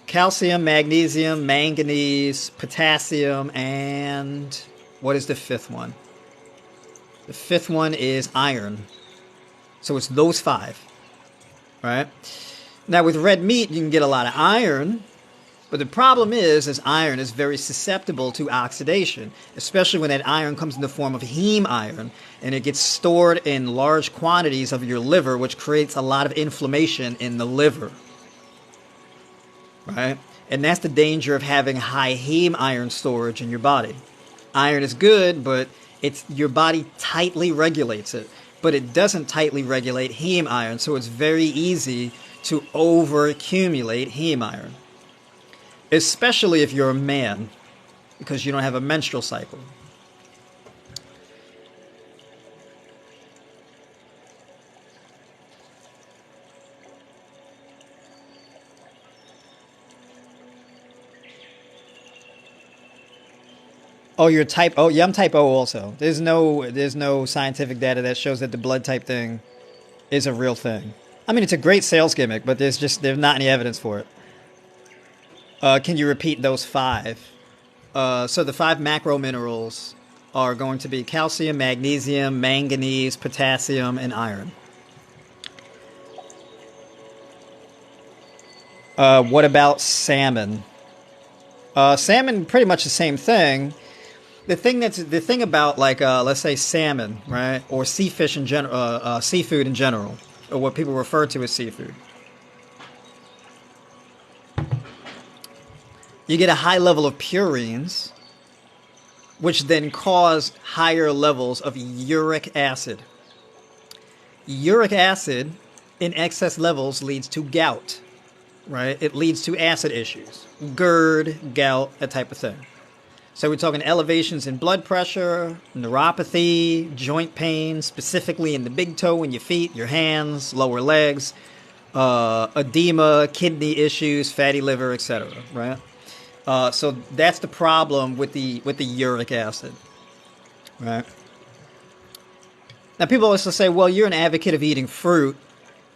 calcium, magnesium, manganese, potassium, and what is the 5th one? The 5th one is iron. So it's those 5. Right? Now with red meat, you can get a lot of iron, but the problem is iron is very susceptible to oxidation, especially when that iron comes in the form of heme iron, and it gets stored in large quantities of your liver, which creates a lot of inflammation in the liver. Right? And that's the danger of having high heme iron storage in your body. Iron is good, but your body tightly regulates it. But it doesn't tightly regulate heme iron, so it's very easy to overaccumulate heme iron, especially if you're a man, because you don't have a menstrual cycle. Oh, you're type O. Yeah, I'm type O also. There's no scientific data that shows that the blood type thing is a real thing. I mean, it's a great sales gimmick, but there's not any evidence for it. Can you repeat those 5? So the 5 macro minerals are going to be calcium, magnesium, manganese, potassium, and iron. What about salmon? Salmon, pretty much the same thing. The thing about, like, let's say salmon, right, or sea fish in general, seafood in general, or what people refer to as seafood. You get a high level of purines, which then cause higher levels of uric acid. Uric acid in excess levels leads to gout, right? It leads to acid issues, GERD, gout, that type of thing. So we're talking elevations in blood pressure, neuropathy, joint pain, specifically in the big toe in your feet, your hands, lower legs, edema, kidney issues, fatty liver, etc. Right? So that's the problem with the uric acid. Right? Now people also say, well, you're an advocate of eating fruit.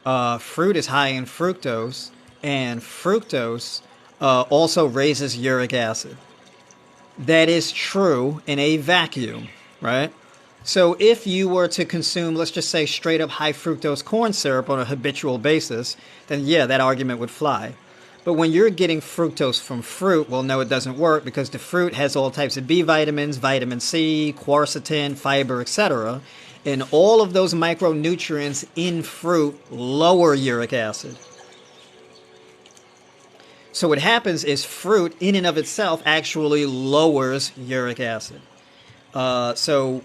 Fruit is high in fructose, and fructose also raises uric acid. That is true in a vacuum, right? So if you were to consume, let's just say, straight up high fructose corn syrup on a habitual basis, then yeah, that argument would fly. But when you're getting fructose from fruit, well, no, it doesn't work, because the fruit has all types of B vitamins, vitamin C, quercetin, fiber, etc. And all of those micronutrients in fruit lower uric acid. So what happens is fruit in and of itself actually lowers uric acid. Uric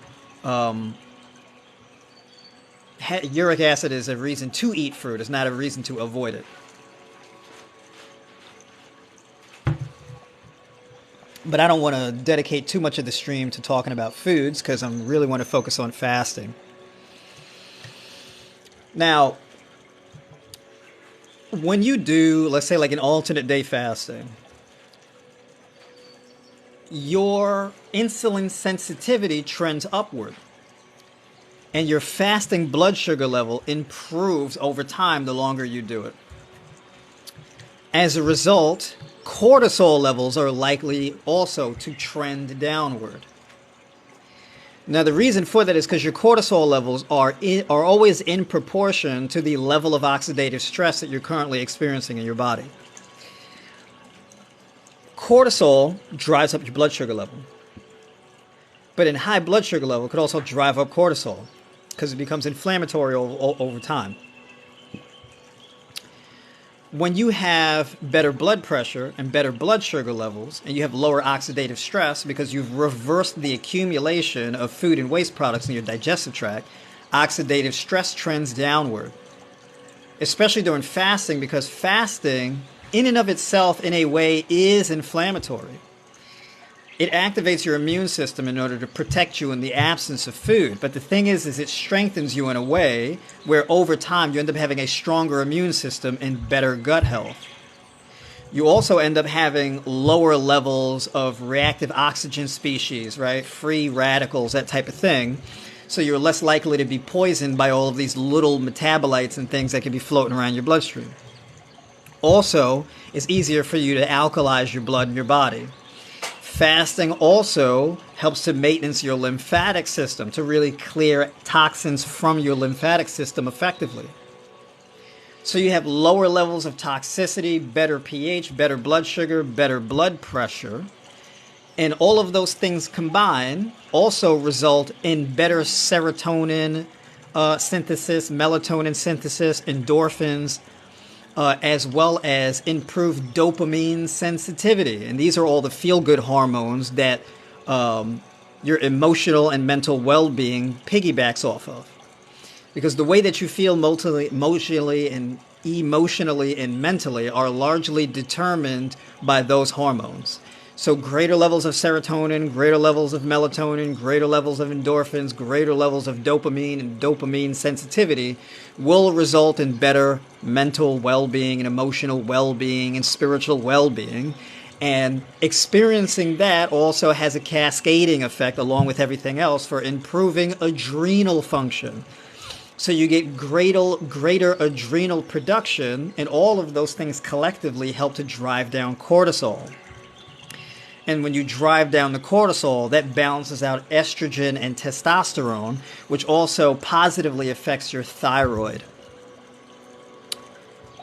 acid is a reason to eat fruit. It's not a reason to avoid it. But I don't want to dedicate too much of the stream to talking about foods, because I really want to focus on fasting. Now, when you do, let's say, like an alternate day fasting, your insulin sensitivity trends upward, and your fasting blood sugar level improves over time the longer you do it. As a result, cortisol levels are likely also to trend downward. Now, the reason for that is because your cortisol levels are always in proportion to the level of oxidative stress that you're currently experiencing in your body. Cortisol drives up your blood sugar level. But in high blood sugar level, it could also drive up cortisol, because it becomes inflammatory over time. When you have better blood pressure and better blood sugar levels, and you have lower oxidative stress because you've reversed the accumulation of food and waste products in your digestive tract, oxidative stress trends downward. Especially during fasting, because fasting, in and of itself, in a way, is inflammatory. It activates your immune system in order to protect you in the absence of food. But the thing is it strengthens you in a way where over time you end up having a stronger immune system and better gut health. You also end up having lower levels of reactive oxygen species, right? Free radicals, that type of thing. So you're less likely to be poisoned by all of these little metabolites and things that can be floating around your bloodstream. Also, it's easier for you to alkalize your blood in your body. Fasting also helps to maintenance your lymphatic system, to really clear toxins from your lymphatic system effectively. So you have lower levels of toxicity, better pH, better blood sugar, better blood pressure. And all of those things combined also result in better serotonin synthesis, melatonin synthesis, endorphins, as well as improved dopamine sensitivity. And these are all the feel-good hormones that your emotional and mental well-being piggybacks off of. Because the way that you feel emotionally and mentally are largely determined by those hormones. So greater levels of serotonin, greater levels of melatonin, greater levels of endorphins, greater levels of dopamine and dopamine sensitivity will result in better mental well-being and emotional well-being and spiritual well-being. And experiencing that also has a cascading effect, along with everything else, for improving adrenal function. So you get greater adrenal production, and all of those things collectively help to drive down cortisol. And when you drive down the cortisol, that balances out estrogen and testosterone, which also positively affects your thyroid.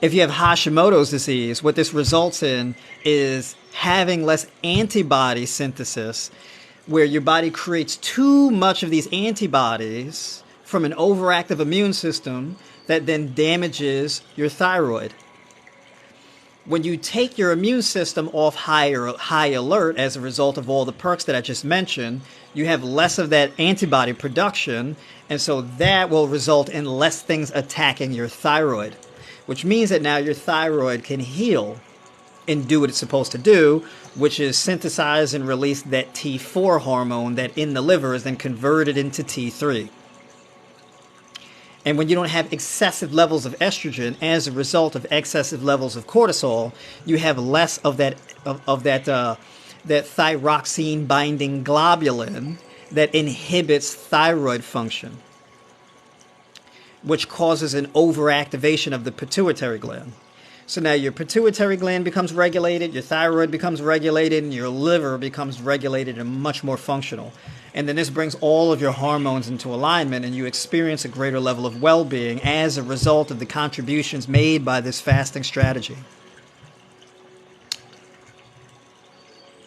If you have Hashimoto's disease, what this results in is having less antibody synthesis, where your body creates too much of these antibodies from an overactive immune system that then damages your thyroid. When you take your immune system off high alert as a result of all the perks that I just mentioned, you have less of that antibody production, and so that will result in less things attacking your thyroid, which means that now your thyroid can heal and do what it's supposed to do, which is synthesize and release that T4 hormone that in the liver is then converted into T3. And when you don't have excessive levels of estrogen as a result of excessive levels of cortisol, you have less of that that thyroxine binding globulin that inhibits thyroid function, which causes an overactivation of the pituitary gland. So now your pituitary gland becomes regulated, your thyroid becomes regulated, and your liver becomes regulated and much more functional. And then this brings all of your hormones into alignment, and you experience a greater level of well-being as a result of the contributions made by this fasting strategy.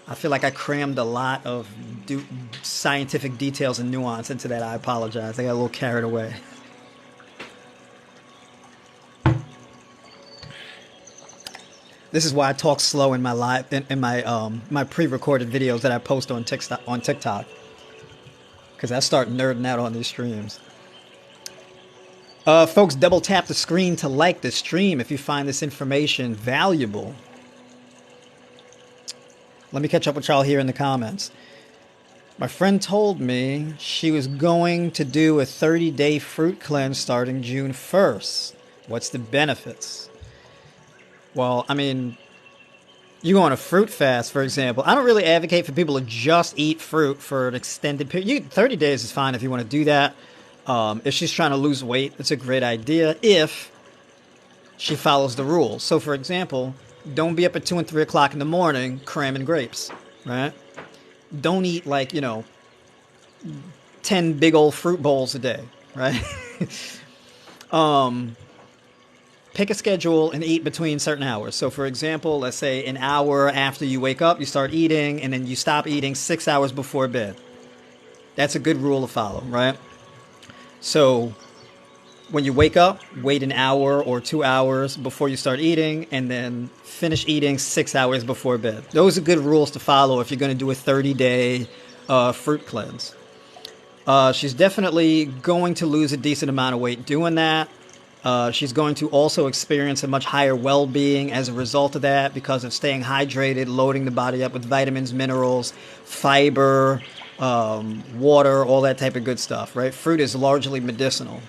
I feel like I crammed a lot of scientific details and nuance into that. I apologize. I got a little carried away. This is why I talk slow in my live in my pre-recorded videos that I post on TikTok. Because I start nerding out on these streams. Folks, double tap the screen to like the stream if you find this information valuable. Let me catch up with y'all here in the comments. My friend told me she was going to do a 30-day fruit cleanse starting June 1st. What's the benefits? Well, I mean, you go on a fruit fast, for example. I don't really advocate for people to just eat fruit for an extended period. 30 days is fine if you want to do that. If she's trying to lose weight, it's a great idea if she follows the rules. So, for example, don't be up at 2 and 3 o'clock in the morning cramming grapes, right? Don't eat 10 big old fruit bowls a day, right? Pick a schedule and eat between certain hours. So, for example, let's say an hour after you wake up, you start eating, and then you stop eating 6 hours before bed. That's a good rule to follow, right? So, when you wake up, wait an hour or 2 hours before you start eating, and then finish eating 6 hours before bed. Those are good rules to follow if you're going to do a 30-day fruit cleanse. She's definitely going to lose a decent amount of weight doing that. She's going to also experience a much higher well-being as a result of that because of staying hydrated, loading the body up with vitamins, minerals, fiber, water, all that type of good stuff, right? Fruit is largely medicinal.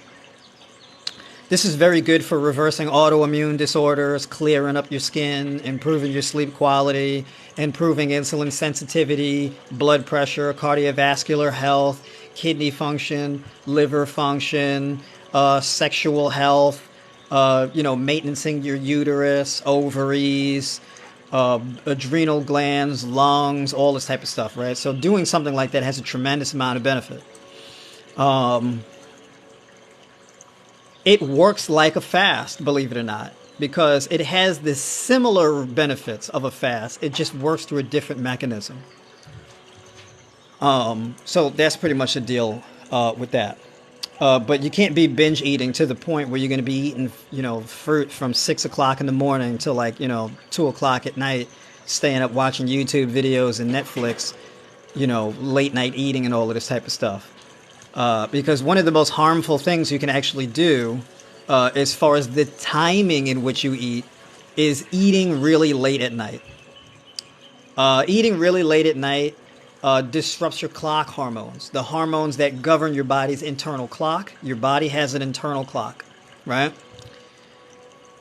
This is very good for reversing autoimmune disorders, clearing up your skin, improving your sleep quality, improving insulin sensitivity, blood pressure, cardiovascular health, kidney function, liver function, sexual health, maintaining your uterus, ovaries, adrenal glands, lungs, all this type of stuff, right? So doing something like that has a tremendous amount of benefit. It works like a fast, believe it or not, because it has the similar benefits of a fast. It just works through a different mechanism. So that's pretty much the deal with that. But you can't be binge eating to the point where you're going to be eating, fruit from 6 o'clock in the morning till 2 o'clock at night, staying up watching YouTube videos and Netflix, late night eating and all of this type of stuff. Because one of the most harmful things you can actually do, as far as the timing in which you eat, is eating really late at night. Eating really late at night disrupts your clock hormones, the hormones that govern your body's internal clock. Your body has an internal clock, right?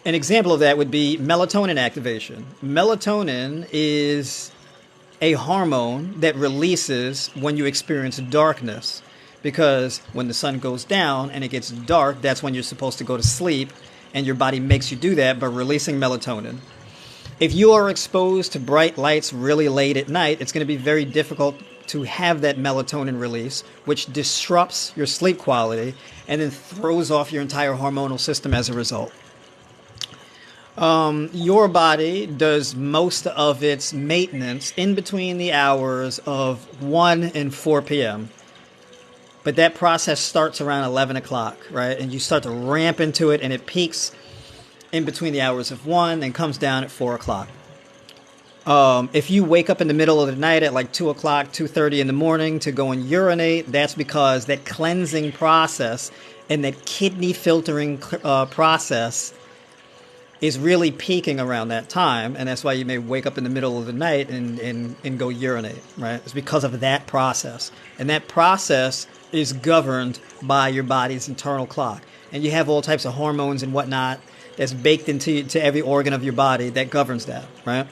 An example of that would be melatonin activation. Melatonin is a hormone that releases when you experience darkness, because when the sun goes down and it gets dark, that's when you're supposed to go to sleep, and your body makes you do that by releasing melatonin. If you are exposed to bright lights really late at night, it's going to be very difficult to have that melatonin release, which disrupts your sleep quality and then throws off your entire hormonal system as a result. Your body does most of its maintenance in between the hours of 1 and 4 p.m. But that process starts around 11 o'clock, right? And you start to ramp into it, and it peaks in between the hours of 1 and comes down at 4 o'clock. If you wake up in the middle of the night at like 2 o'clock, 2:30 in the morning to go and urinate, that's because that cleansing process and that kidney filtering process is really peaking around that time, and that's why you may wake up in the middle of the night and go urinate, right? It's because of that process. And that process is governed by your body's internal clock. And you have all types of hormones and whatnot that's baked into every organ of your body that governs that, right?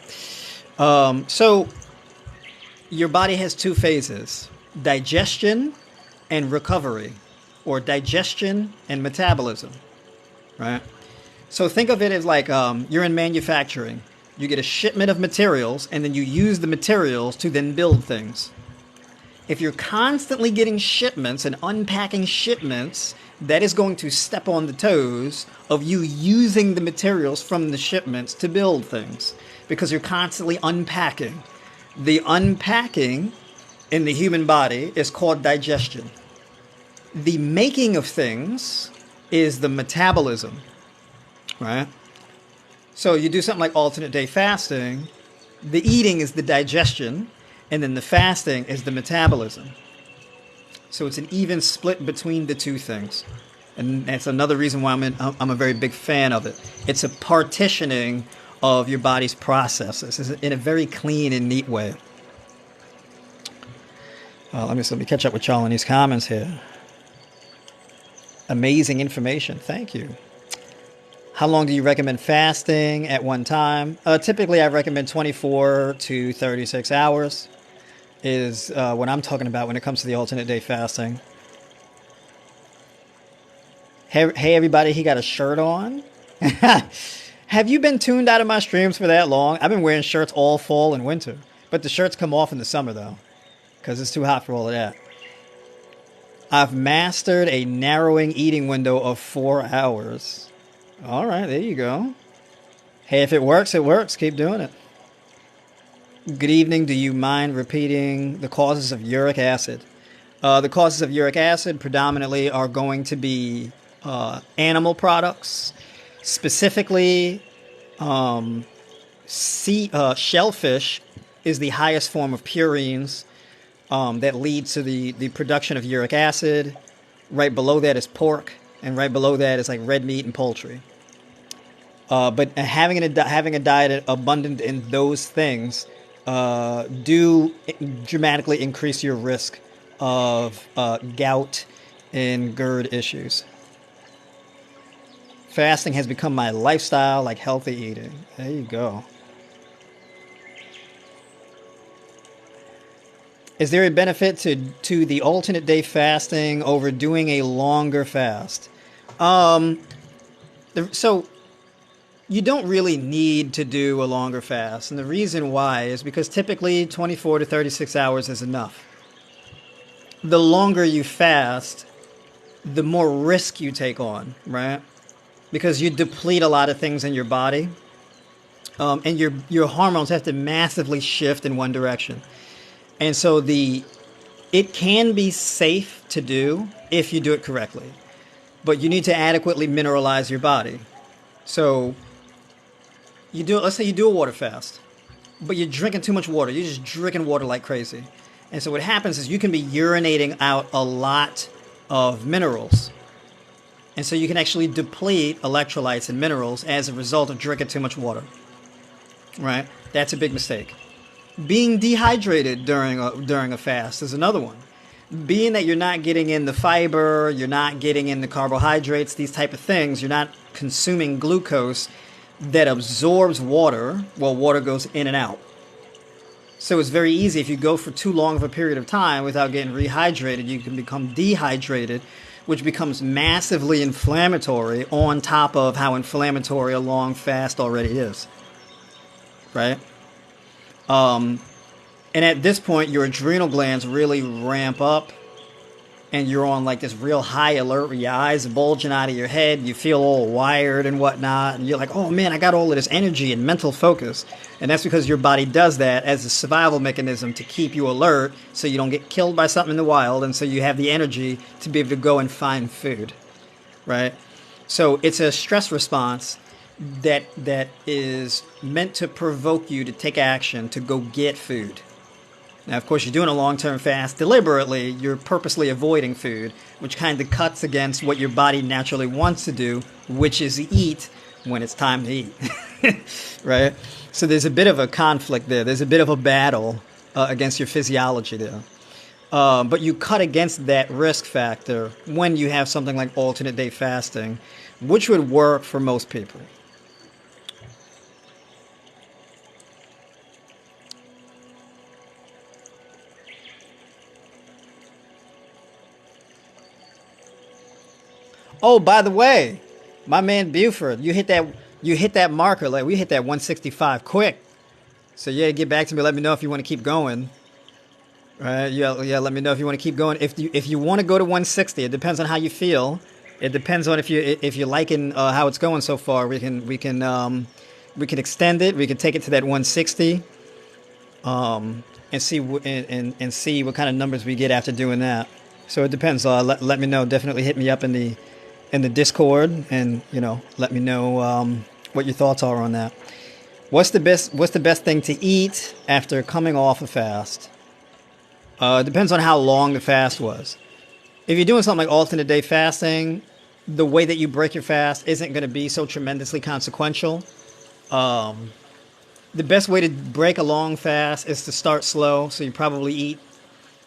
So your body has two phases, digestion and recovery, or digestion and metabolism, right? So think of it as like you're in manufacturing. You get a shipment of materials, and then you use the materials to then build things. If you're constantly getting shipments and unpacking shipments, that is going to step on the toes of you using the materials from the shipments to build things, because you're constantly unpacking. The unpacking in the human body is called digestion. The making of things is the metabolism. Right? So you do something like alternate day fasting, the eating is the digestion, and then the fasting is the metabolism. So it's an even split between the two things. And that's another reason why I'm a very big fan of it. It's a partitioning of your body's processes in a very clean and neat way. Let me catch up with y'all in these comments here. Amazing information. Thank you. How long do you recommend fasting at one time? Typically, I recommend 24 to 36 hours is what I'm talking about when it comes to the alternate day fasting. Hey, everybody, he got a shirt on. Have you been tuned out of my streams for that long? I've been wearing shirts all fall and winter. But the shirts come off in the summer, though, because it's too hot for all of that. I've mastered a narrowing eating window of 4 hours. All right, there you go. Hey, if it works, it works. Keep doing it. Good evening. Do you mind repeating the causes of uric acid? The causes of uric acid predominantly are going to be animal products, specifically shellfish is the highest form of purines that lead to the production of uric acid. Right below that is pork. And right below that is like red meat and poultry. But having a diet abundant in those things do dramatically increase your risk of gout and GERD issues. Fasting has become my lifestyle, like healthy eating. There you go. Is there a benefit to the alternate day fasting over doing a longer fast? So you don't really need to do a longer fast. And the reason why is because typically 24 to 36 hours is enough. The longer you fast, the more risk you take on, right? Because you deplete a lot of things in your body. And your hormones have to massively shift in one direction. And so it can be safe to do if you do it correctly. But you need to adequately mineralize your body. So let's say you do a water fast, but you're drinking too much water. You're just drinking water like crazy. And so what happens is you can be urinating out a lot of minerals. And so you can actually deplete electrolytes and minerals as a result of drinking too much water. Right? That's a big mistake. Being dehydrated during a fast is another one. Being that you're not getting in the fiber, you're not getting in the carbohydrates, these type of things, you're not consuming glucose that absorbs water while water goes in and out. So it's very easy if you go for too long of a period of time without getting rehydrated, you can become dehydrated, which becomes massively inflammatory on top of how inflammatory a long fast already is. right? Um, and at this point, your adrenal glands really ramp up, and you're on like this real high alert where your eyes are bulging out of your head, you feel all wired and whatnot, and you're like, oh man, I got all of this energy and mental focus. And that's because your body does that as a survival mechanism to keep you alert so you don't get killed by something in the wild, and so you have the energy to be able to go and find food, right? So it's a stress response that is meant to provoke you to take action to go get food. Now, of course, you're doing a long-term fast deliberately. You're purposely avoiding food, which kind of cuts against what your body naturally wants to do, which is eat when it's time to eat, right? So there's a bit of a conflict there. There's a bit of a battle against your physiology there. But you cut against that risk factor when you have something like alternate day fasting, which would work for most people. Oh, by the way, my man Buford, you hit that marker. Like we hit that 165 quick. So yeah, get back to me. Let me know if you want to keep going. Right? Yeah, yeah. Let me know if you want to keep going. If you want to go to 160, it depends on how you feel. It depends on if you're liking how it's going so far. We can extend it. We can take it to that 160. And see and see what kind of numbers we get after doing that. So it depends. Let me know. Definitely hit me up in the Discord, and let me know what your thoughts are on that. What's the best thing to eat after coming off a fast? It depends on how long the fast was. If you're doing something like alternate day fasting, the way that you break your fast isn't going to be so tremendously consequential. The best way to break a long fast is to start slow. So you probably eat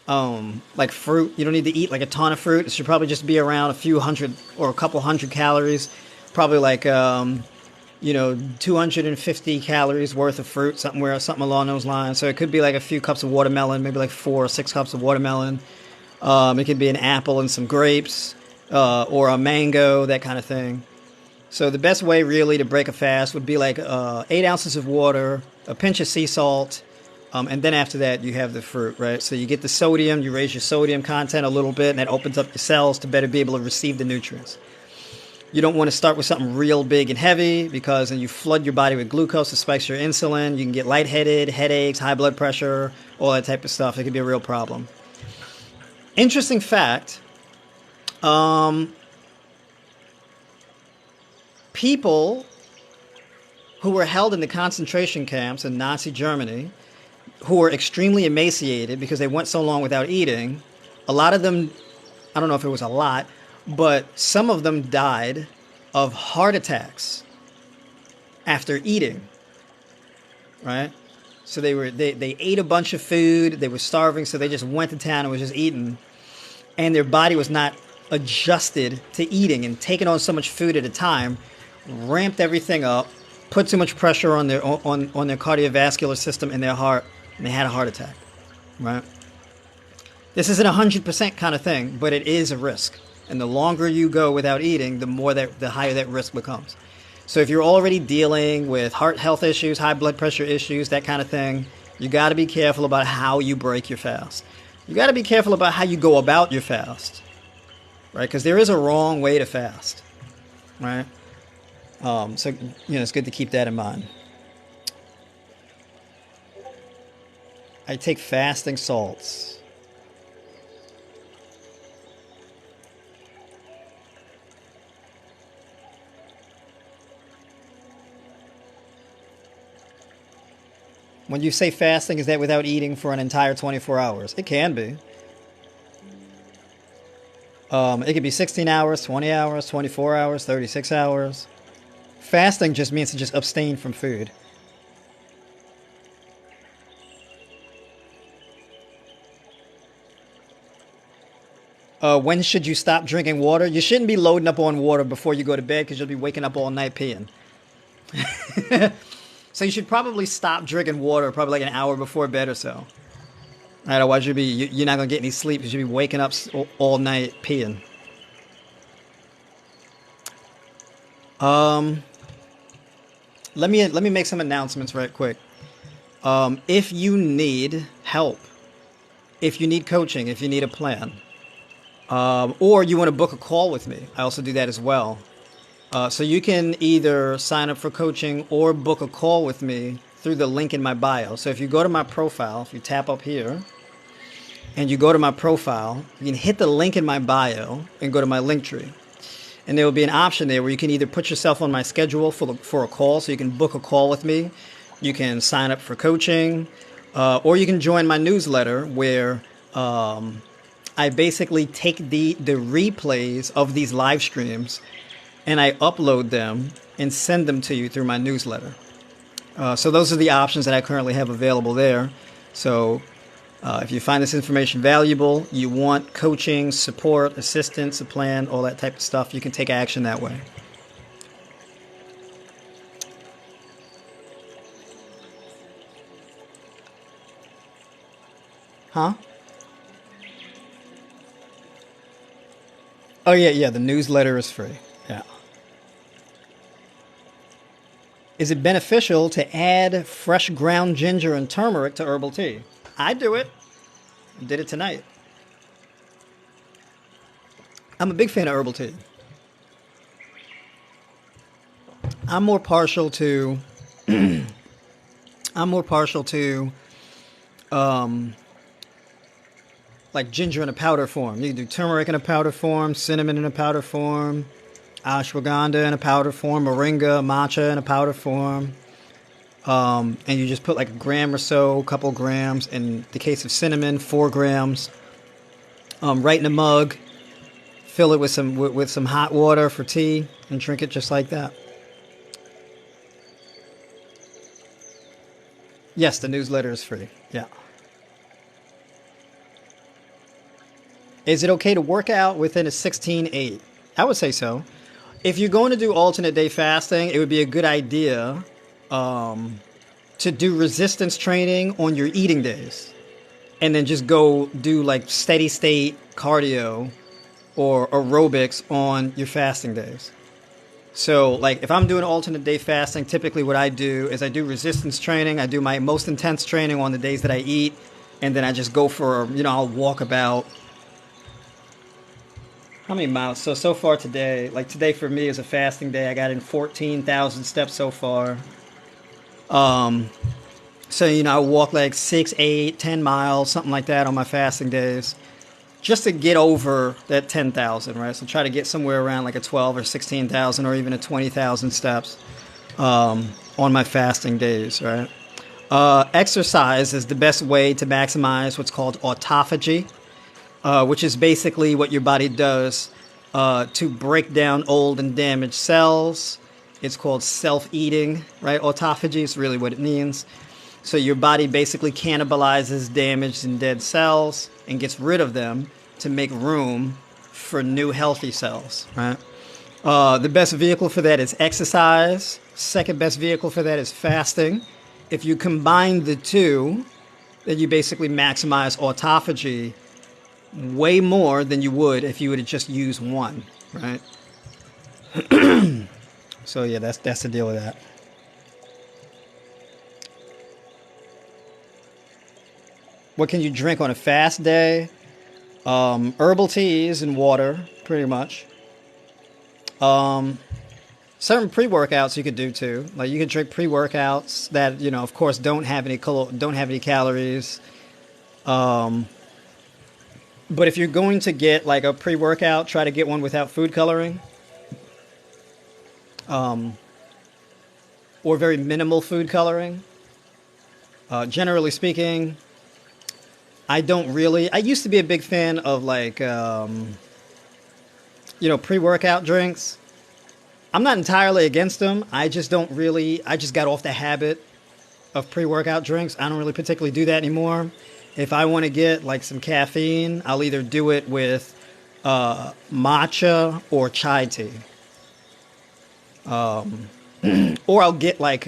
like fruit. You don't need to eat like a ton of fruit. It should probably just be around a few hundred or a couple hundred calories. Probably like 250 calories worth of fruit, something along those lines. So it could be like a few cups of watermelon, maybe like 4 or 6 cups of watermelon. It could be an apple and some grapes, or a mango, that kind of thing. So the best way really to break a fast would be like 8 ounces of water, a pinch of sea salt, and then after that you have the fruit, right? So you get the sodium, you raise your sodium content a little bit, and that opens up your cells to better be able to receive the nutrients. You don't want to start with something real big and heavy because then you flood your body with glucose to spikes your insulin. You can get lightheaded, headaches, high blood pressure, all that type of stuff. It could be a real problem. Interesting fact, um, people who were held in the concentration camps in Nazi Germany, who were extremely emaciated because they went so long without eating, a lot of them, I don't know if it was a lot, but some of them died of heart attacks after eating, right? So they ate a bunch of food, they were starving, so they just went to town and was just eating, and their body was not adjusted to eating, and taking on so much food at a time ramped everything up, put too much pressure on their cardiovascular system and their heart, and they had a heart attack, right? This isn't 100% kind of thing, but it is a risk. And the longer you go without eating, the higher that risk becomes. So if you're already dealing with heart health issues, high blood pressure issues, that kind of thing, you got to be careful about how you break your fast. You got to be careful about how you go about your fast, right? Because there is a wrong way to fast, right? So it's good to keep that in mind. I take fasting salts. When you say fasting, is that without eating for an entire 24 hours? It can be. It could be 16 hours, 20 hours, 24 hours, 36 hours. Fasting just means to just abstain from food. When should you stop drinking water? You shouldn't be loading up on water before you go to bed because you'll be waking up all night peeing. So you should probably stop drinking water probably like an hour before bed or so. Otherwise, you're not gonna get any sleep because you'll be waking up all night peeing. Um, let me make some announcements right quick. If you need help, if you need coaching, if you need a plan, or you want to book a call with me, I also do that as well. So you can either sign up for coaching or book a call with me through the link in my bio. So if you go to my profile, if you tap up here and you go to my profile, you can hit the link in my bio and go to my link tree. And there will be an option there where you can either put yourself on my schedule for a call, so you can book a call with me. You can sign up for coaching, or you can join my newsletter where I basically take the replays of these live streams and I upload them and send them to you through my newsletter. So those are the options that I currently have available there. So if you find this information valuable, you want coaching, support, assistance, a plan, all that type of stuff, you can take action that way. Huh? Oh, yeah, yeah, the newsletter is free. Yeah. Is it beneficial to add fresh ground ginger and turmeric to herbal tea? I do it. Did it tonight. I'm a big fan of herbal tea. I'm more partial to I'm more partial to like ginger in a powder form. You can do turmeric in a powder form, cinnamon in a powder form, ashwagandha in a powder form, moringa, matcha in a powder form. And you just put like a gram or so, a couple grams. In the case of cinnamon, 4 grams. Right in a mug. Fill it with some hot water for tea and drink it just like that. Yes, the newsletter is free. Yeah. Is it okay to work out within a 16-8? I would say so. If you're going to do alternate day fasting, it would be a good idea to do resistance training on your eating days. And then just go do like steady state cardio or aerobics on your fasting days. So like if I'm doing alternate day fasting, typically what I do is I do resistance training. I do my most intense training on the days that I eat. And then I just go for, I'll walk about, how many miles? So far today, like today for me is a fasting day. I got in 14,000 steps so far. So, I walk like 6, 8, 10 miles, something like that on my fasting days, just to get over that 10,000, right? So try to get somewhere around like a 12 or 16,000 or even a 20,000 steps on my fasting days, right? Exercise is the best way to maximize what's called autophagy, which is basically what your body does to break down old and damaged cells. It's called self-eating, right? Autophagy is really what it means. So your body basically cannibalizes damaged and dead cells and gets rid of them to make room for new healthy cells, right? The best vehicle for that is exercise. Second best vehicle for that is fasting. If you combine the two, then you basically maximize autophagy way more than you would if you were to just use one, right? So yeah, that's the deal with that. What can you drink on a fast day? Herbal teas and water, pretty much. Certain pre-workouts you could do too. Like you could drink pre-workouts that of course, don't have any calories. But if you're going to get like a pre-workout, try to get one without food coloring. Or very minimal food coloring. Generally speaking, I used to be a big fan of like, pre-workout drinks. I'm not entirely against them. I just got off the habit of pre-workout drinks. I don't really particularly do that anymore. If I want to get like some caffeine, I'll either do it with matcha or chai tea. Or I'll get like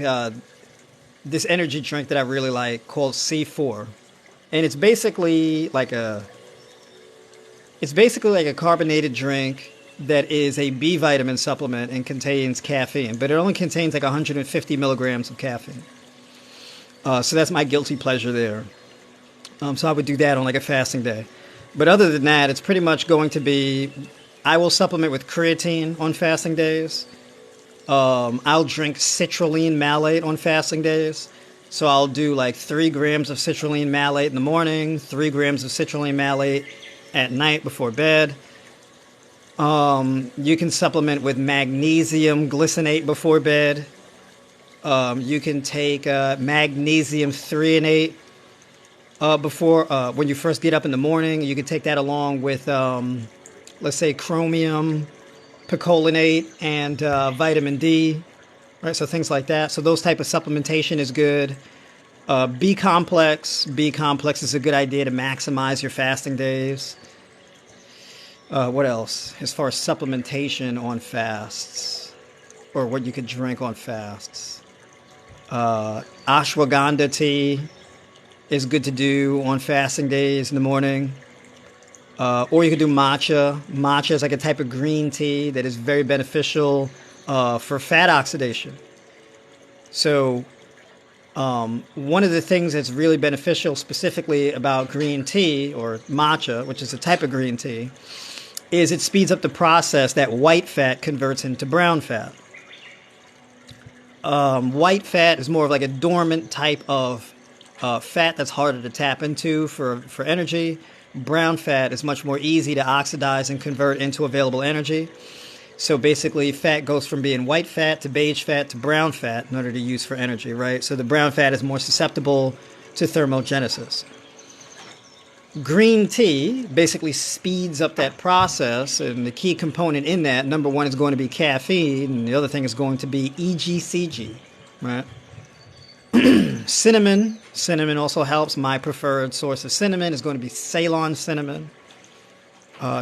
this energy drink that I really like called C4. And it's basically like a carbonated drink that is a B vitamin supplement and contains caffeine, but it only contains like 150 milligrams of caffeine. So that's my guilty pleasure there. So I would do that on like a fasting day. But other than that, it's pretty much going to be I will supplement with creatine on fasting days. I'll drink citrulline malate on fasting days. So I'll do like 3 grams of citrulline malate in the morning, 3 grams of citrulline malate at night before bed. You can supplement with magnesium glycinate before bed. You can take magnesium threonate before when you first get up in the morning. You can take that along with, let's say, chromium picolinate and vitamin D, right? So things like that. So those type of supplementation is good. B complex. B complex is a good idea to maximize your fasting days. What else? As far as supplementation on fasts, or what you could drink on fasts. Ashwagandha tea is good to do on fasting days in the morning. Or you could do matcha. Matcha is like a type of green tea that is very beneficial for fat oxidation. So one of the things that's really beneficial specifically about green tea or matcha, which is a type of green tea, is it speeds up the process that white fat converts into brown fat. White fat is more of like a dormant type of fat that's harder to tap into for energy. Brown fat is much more easy to oxidize and convert into available energy. So basically, fat goes from being white fat to beige fat to brown fat in order to use for energy, right? So the brown fat is more susceptible to thermogenesis. Green tea basically speeds up that process, and the key component in that, number one, is going to be caffeine, and the other thing is going to be EGCG, right? Cinnamon. Cinnamon also helps. My preferred source of cinnamon is going to be Ceylon cinnamon.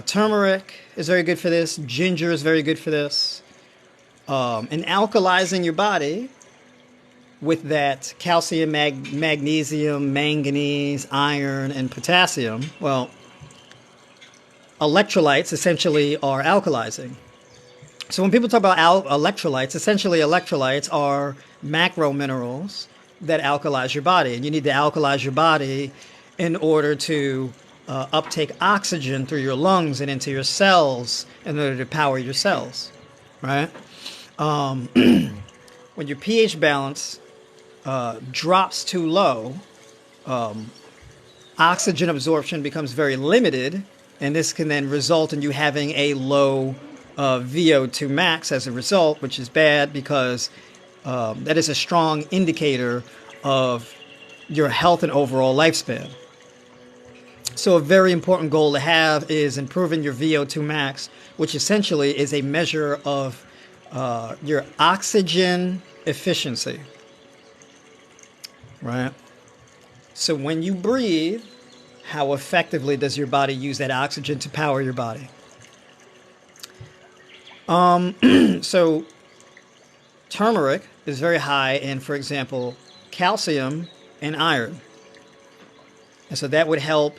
Turmeric is very good for this. Ginger is very good for this. And alkalizing your body with that calcium, magnesium, manganese, iron, and potassium. Well, electrolytes essentially are alkalizing. So when people talk about electrolytes, essentially electrolytes are macro minerals that alkalize your body. And you need to alkalize your body in order to uptake oxygen through your lungs and into your cells in order to power your cells, right? When your pH balance drops too low, oxygen absorption becomes very limited, and this can then result in you having a low VO2 max as a result, which is bad because that is a strong indicator of your health and overall lifespan. So a very important goal to have is improving your VO2 max, which essentially is a measure of your oxygen efficiency, right? So when you breathe, how effectively does your body use that oxygen to power your body? So turmeric is very high in, for example, calcium and iron. And so that would help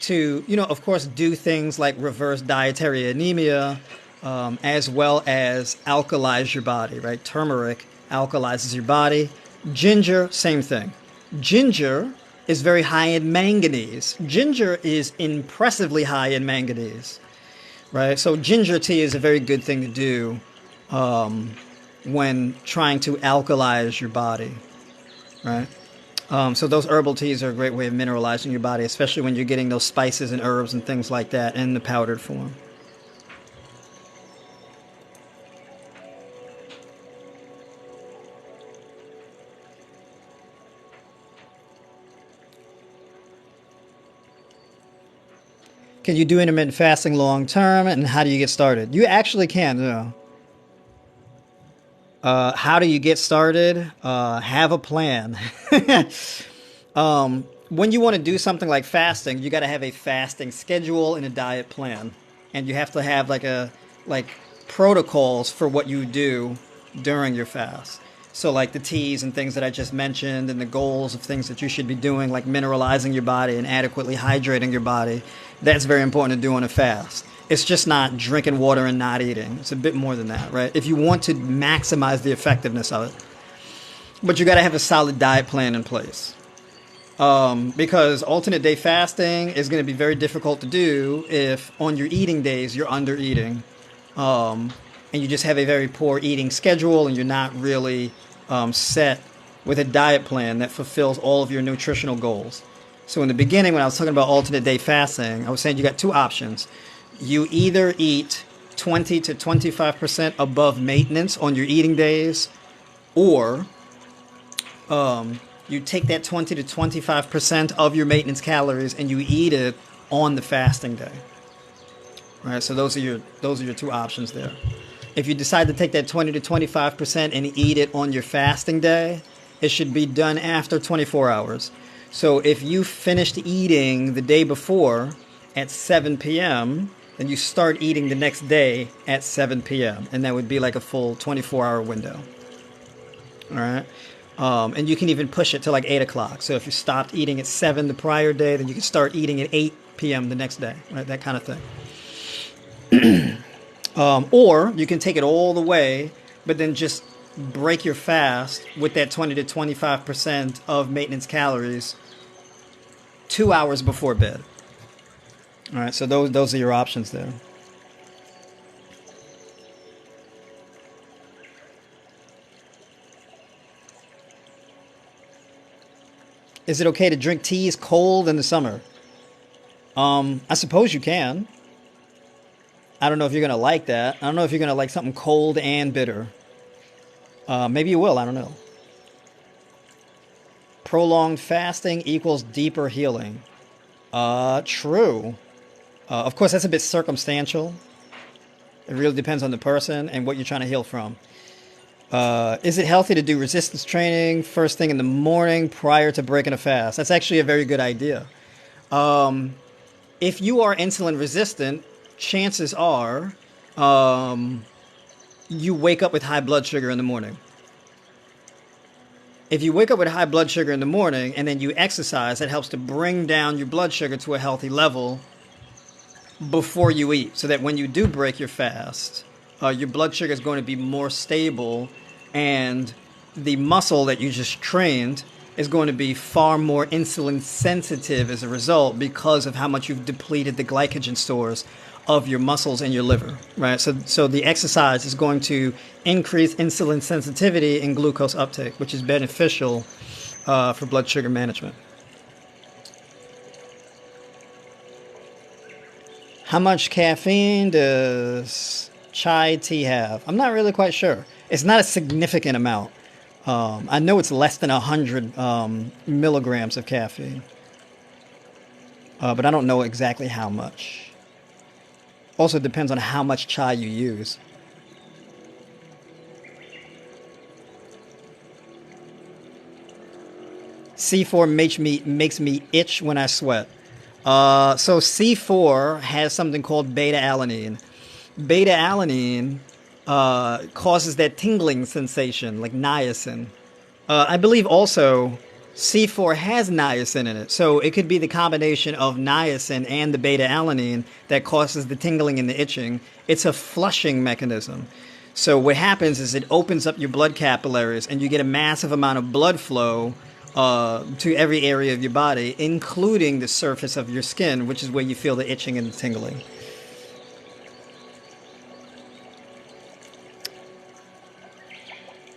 to, of course, do things like reverse dietary anemia, as well as alkalize your body, right? Turmeric alkalizes your body. Ginger, same thing. Ginger is very high in manganese. Ginger is impressively high in manganese, right? So ginger tea is a very good thing to do when trying to alkalize your body, right? So those herbal teas are a great way of mineralizing your body, especially when you're getting those spices and herbs and things like that in the powdered form. Can you do intermittent fasting long term, and how do you get started? You actually can. How do you get started? Have a plan. When you want to do something like fasting, you got to have a fasting schedule and a diet plan, and you have to have like protocols for what you do during your fast. So like the teas and things that I just mentioned, and the goals of things that you should be doing, like mineralizing your body and adequately hydrating your body. That's very important to do on a fast. It's just not drinking water and not eating. It's a bit more than that, right? If you want to maximize the effectiveness of it. But you got to have a solid diet plan in place. Because alternate day fasting is going to be very difficult to do if on your eating days you're under eating, and you just have a very poor eating schedule and you're not really set with a diet plan that fulfills all of your nutritional goals. So in the beginning, when I was talking about alternate day fasting, I was saying you got two options. You either eat 20 to 25% above maintenance on your eating days, or you take that 20 to 25% of your maintenance calories and you eat it on the fasting day. Right? So those are your two options there. If you decide to take that 20 to 25% and eat it on your fasting day, it should be done after 24 hours. So if you finished eating the day before at 7 p.m., then you start eating the next day at 7 p.m. And that would be like a full 24-hour window. All right? And you can even push it to like 8 o'clock. So if you stopped eating at 7 the prior day, then you can start eating at 8 p.m. the next day. Right? That kind of thing. Or you can take it all the way, but then just break your fast with that 20 to 25% of maintenance calories 2 hours before bed. All right, so those are your options there. Is it okay to drink teas cold in the summer? I suppose you can. I don't know if you're going to like that. I don't know if you're going to like something cold and bitter. Maybe you will. I don't know. Prolonged fasting equals deeper healing. True. Of course, that's a bit circumstantial. It really depends on the person and what you're trying to heal from. Is it healthy to do resistance training first thing in the morning prior to breaking a fast? That's actually a very good idea. If you are insulin resistant, chances are you wake up with high blood sugar in the morning. If you wake up with high blood sugar in the morning and then you exercise, that helps to bring down your blood sugar to a healthy level before you eat, so that when you do break your fast, your blood sugar is going to be more stable, and the muscle that you just trained is going to be far more insulin sensitive as a result, because of how much you've depleted the glycogen stores of your muscles and your liver, right? So the exercise is going to increase insulin sensitivity and glucose uptake, which is beneficial for blood sugar management. How much caffeine does chai tea have? I'm not really quite sure. It's not a significant amount. I know it's less than 100 milligrams of caffeine, but I don't know exactly how much. Also depends on how much chai you use. C4 makes me itch when I sweat. So C4 has something called beta-alanine. Beta-alanine causes that tingling sensation, like niacin. I believe also C4 has niacin in it, so it could be the combination of niacin and the beta-alanine that causes the tingling and the itching. It's a flushing mechanism. So what happens is it opens up your blood capillaries and you get a massive amount of blood flow to every area of your body, including the surface of your skin, which is where you feel the itching and the tingling.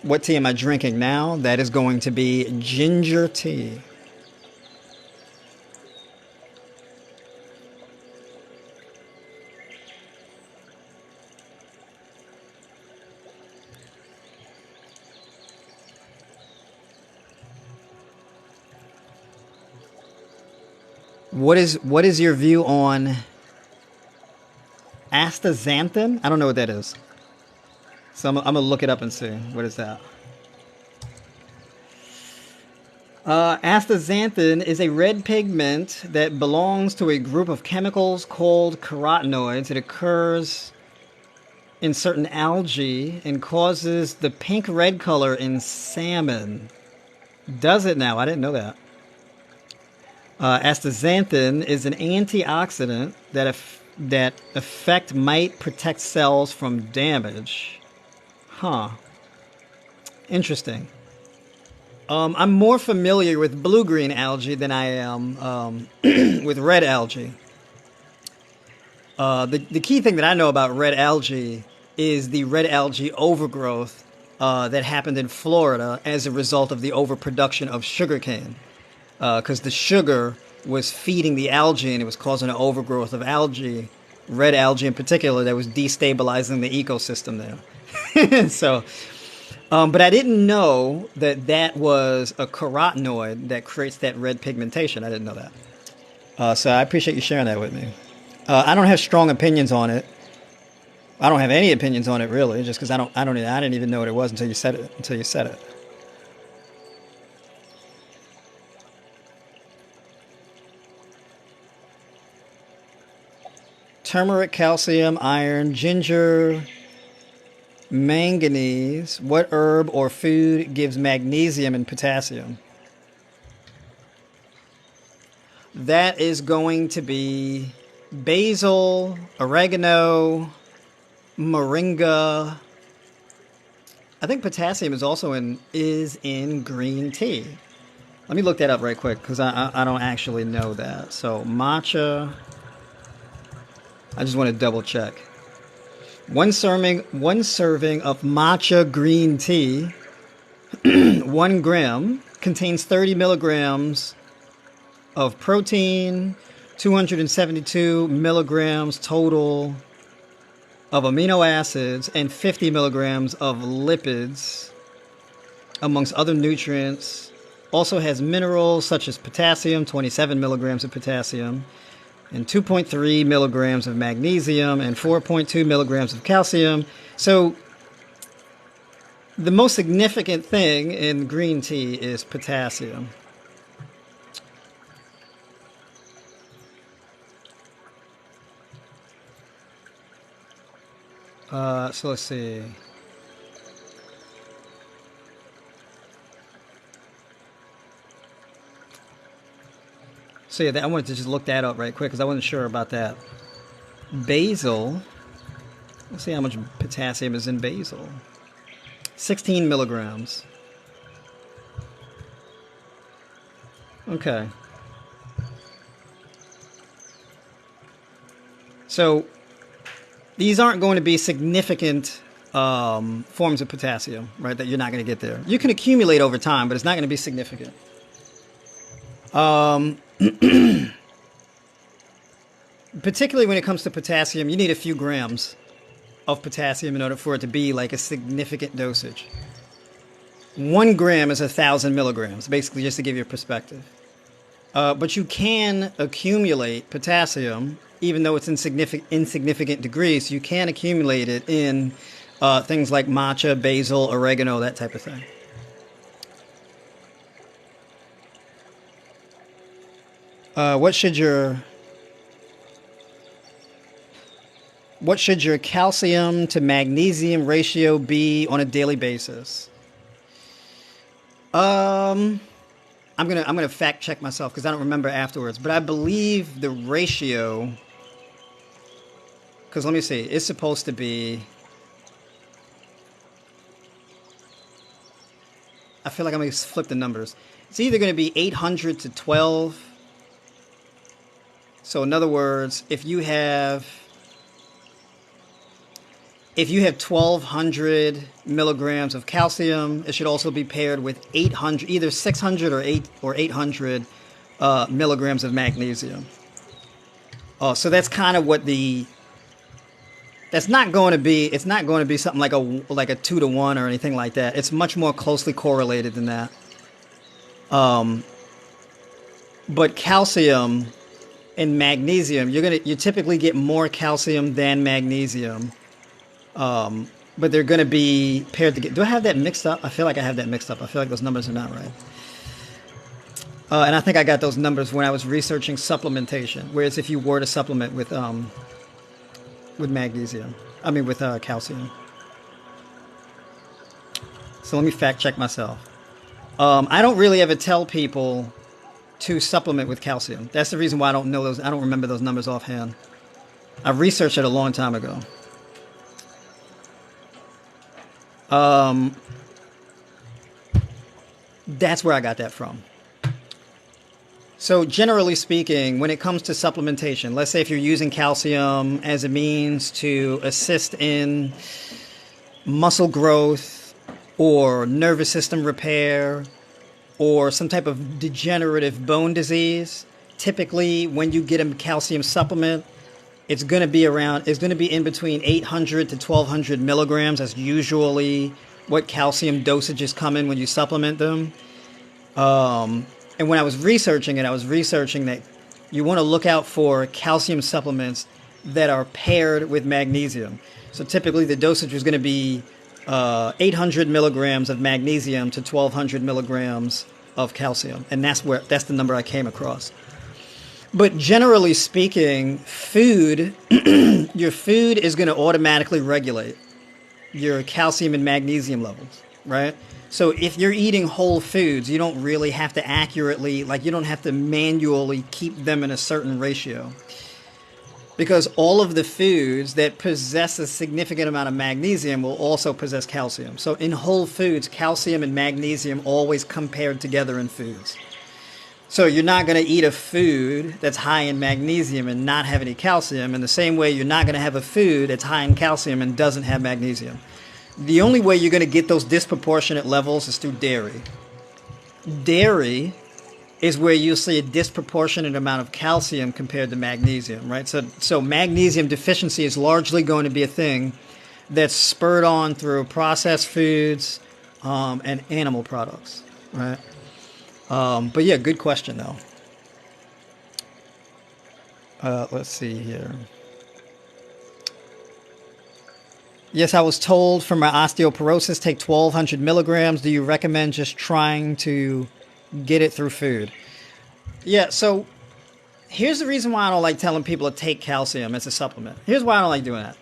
What tea am I drinking now? That is going to be ginger tea. What is your view on astaxanthin? I don't know what that is. So I'm gonna look it up and see. What is that? Astaxanthin is a red pigment that belongs to a group of chemicals called carotenoids. It occurs in certain algae and causes the pink-red color in salmon. Does it now? I didn't know that. Astaxanthin is an antioxidant that effect might protect cells from damage. Huh. Interesting. I'm more familiar with blue-green algae than I am with red algae. The key thing that I know about red algae is the red algae overgrowth that happened in Florida as a result of the overproduction of sugarcane. Because the sugar was feeding the algae and it was causing an overgrowth of algae, red algae in particular, that was destabilizing the ecosystem there. But I didn't know that that was a carotenoid that creates that red pigmentation. I didn't know that. So I appreciate you sharing that with me. I don't have strong opinions on it. I don't have any opinions on it really, just because I didn't even know what it was until you said it. Turmeric, calcium, iron, ginger, manganese. What herb or food gives magnesium and potassium? That is going to be basil, oregano, moringa. I think potassium is in green tea. Let me look that up right quick because I don't actually know that. So matcha. I just want to double check. One serving of matcha green tea, 1 gram, contains 30 milligrams of protein, 272 milligrams total of amino acids, and 50 milligrams of lipids, amongst other nutrients. Also has minerals such as potassium, 27 milligrams of potassium, and 2.3 milligrams of magnesium, and 4.2 milligrams of calcium. So the most significant thing in green tea is potassium. So let's see. So yeah, I wanted to just look that up right quick because I wasn't sure about that. Basil. Let's see how much potassium is in basil. 16 milligrams. Okay. So these aren't going to be significant forms of potassium, right? That you're not going to get there. You can accumulate over time, but it's not going to be significant. Particularly when it comes to potassium, you need a few grams of potassium in order for it to be like a significant dosage. 1 gram is 1,000 milligrams, basically, just to give you a perspective. But you can accumulate potassium, even though it's in insignificant degrees. You can accumulate it in things like matcha, basil, oregano, that type of thing. What should your calcium to magnesium ratio be on a daily basis? I'm gonna fact check myself because I don't remember afterwards, but I believe the ratio. Because let me see, it's supposed to be. I feel like I'm gonna flip the numbers. It's either gonna be 800 to 12. So in other words, if you have 1,200 milligrams of calcium, it should also be paired with 800, either 600 or 800 milligrams of magnesium. So that's kind of what that's not going to be. It's not going to be something like a 2 to 1 or anything like that. It's much more closely correlated than that. But calcium and magnesium, you typically get more calcium than magnesium. But they're going to be paired together. Do I have that mixed up? I feel like I have that mixed up. I feel like those numbers are not right. And I think I got those numbers when I was researching supplementation. Whereas if you were to supplement with magnesium, with calcium. So let me fact check myself. I don't really ever tell people to supplement with calcium. That's the reason why I don't know those. I don't remember those numbers offhand. I researched it a long time ago. That's where I got that from. So generally speaking, when it comes to supplementation, let's say if you're using calcium as a means to assist in muscle growth or nervous system repair or some type of degenerative bone disease, typically when you get a calcium supplement, it's going to be in between 800 to 1200 milligrams. That's usually what calcium dosages come in when you supplement them. And when I was researching it, I was researching that you want to look out for calcium supplements that are paired with magnesium. So typically the dosage is going to be 800 milligrams of magnesium to 1200 milligrams of calcium. And that's the number I came across. But generally speaking, your food is going to automatically regulate your calcium and magnesium levels, right? So if you're eating whole foods, you don't really have to you don't have to manually keep them in a certain ratio. Because all of the foods that possess a significant amount of magnesium will also possess calcium. So in whole foods, calcium and magnesium always come paired together in foods. So you're not going to eat a food that's high in magnesium and not have any calcium. In the same way, you're not going to have a food that's high in calcium and doesn't have magnesium. The only way you're going to get those disproportionate levels is through dairy. Dairy is where you'll see a disproportionate amount of calcium compared to magnesium, right? So magnesium deficiency is largely going to be a thing that's spurred on through processed foods and animal products, right? But yeah, good question though. Let's see here. Yes, I was told for my osteoporosis, take 1200 milligrams. Do you recommend just trying to get it through food? Yeah, so here's the reason why I don't like telling people to take calcium as a supplement. Here's why I don't like doing that.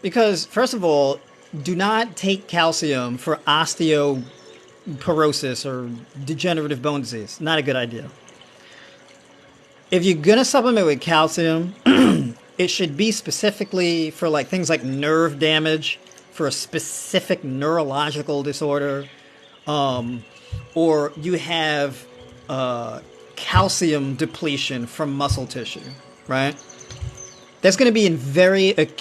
Because, first of all, do not take calcium for osteoporosis or degenerative bone disease. Not a good idea. If you're going to supplement with calcium, it should be specifically for like things like nerve damage, for a specific neurological disorder, or you have calcium depletion from muscle tissue, right? That's going to be There's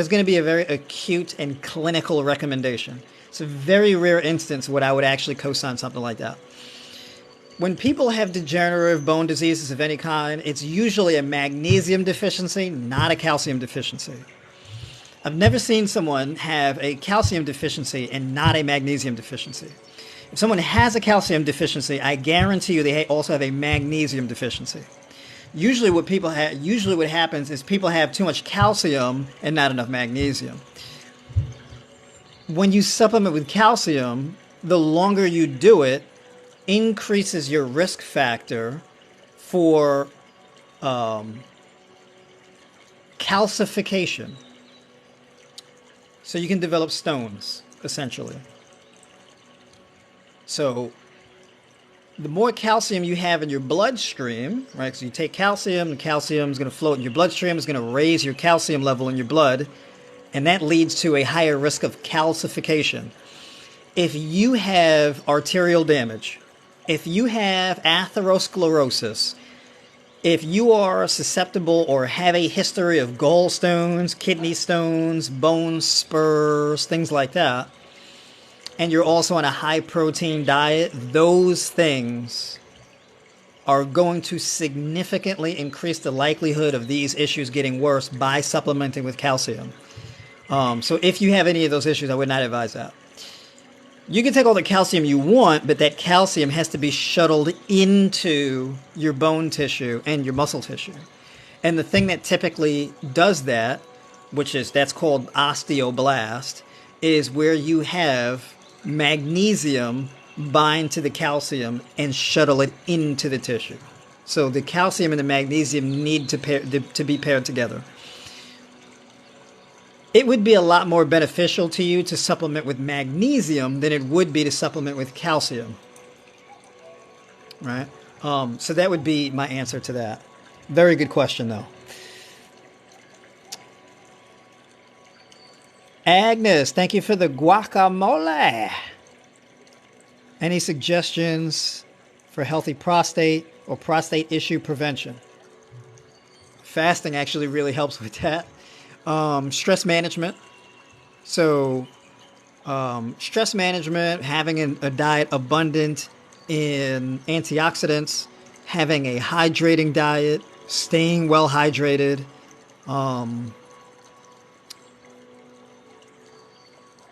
going to be a very acute and clinical recommendation. It's a very rare instance when I would actually co-sign something like that. When people have degenerative bone diseases of any kind, it's usually a magnesium deficiency, not a calcium deficiency. I've never seen someone have a calcium deficiency and not a magnesium deficiency. If someone has a calcium deficiency, I guarantee you they also have a magnesium deficiency. Usually what happens is people have too much calcium and not enough magnesium. When you supplement with calcium, the longer you do it, increases your risk factor for calcification. So you can develop stones, essentially. So the more calcium you have in your bloodstream, right? So you take calcium, and calcium is going to float in your bloodstream, it's going to raise your calcium level in your blood, and that leads to a higher risk of calcification. If you have arterial damage, if you have atherosclerosis, if you are susceptible or have a history of gallstones, kidney stones, bone spurs, things like that, and you're also on a high protein diet, those things are going to significantly increase the likelihood of these issues getting worse by supplementing with calcium. So if you have any of those issues, I would not advise that. You can take all the calcium you want, but that calcium has to be shuttled into your bone tissue and your muscle tissue. And the thing that typically does that, that's called osteoblast, is where you have magnesium bind to the calcium and shuttle it into the tissue. So the calcium and the magnesium need to be paired together. It would be a lot more beneficial to you to supplement with magnesium than it would be to supplement with calcium. Right? So that would be my answer to that. Very good question, though. Agnes, thank you for the guacamole. Any suggestions for healthy prostate or prostate issue prevention? Fasting actually really helps with that. Stress management. So, stress management, having a diet abundant in antioxidants, having a hydrating diet, staying well hydrated,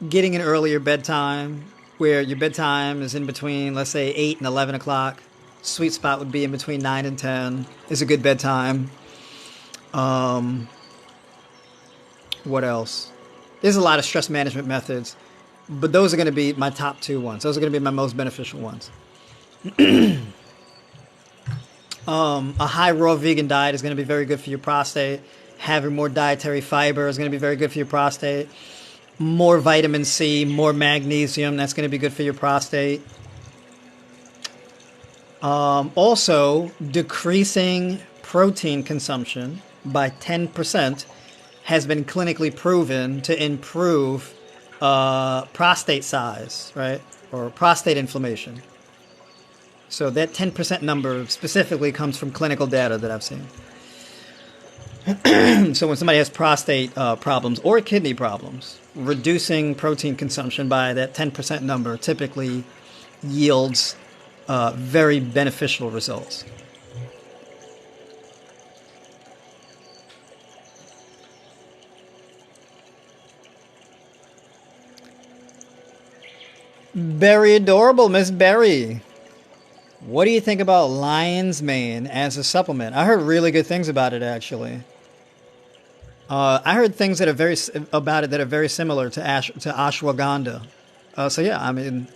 getting an earlier bedtime, where your bedtime is in between, let's say, 8 and 11 o'clock. Sweet spot would be in between 9 and 10 is a good bedtime. What else? There's a lot of stress management methods, but those are going to be my top two ones. Those are going to be my most beneficial ones. A high raw vegan diet is going to be very good for your prostate. Having more dietary fiber is going to be very good for your prostate. More vitamin C, more magnesium, that's going to be good for your prostate. Also, decreasing protein consumption by 10% has been clinically proven to improve prostate size, right? Or prostate inflammation. So that 10% number specifically comes from clinical data that I've seen. So when somebody has prostate problems or kidney problems, reducing protein consumption by that 10% number typically yields very beneficial results. Very adorable, Miss Berry. What do you think about lion's mane as a supplement? I heard really good things about it, actually. I heard things that are about it that are very similar to ashwagandha. So yeah, I mean,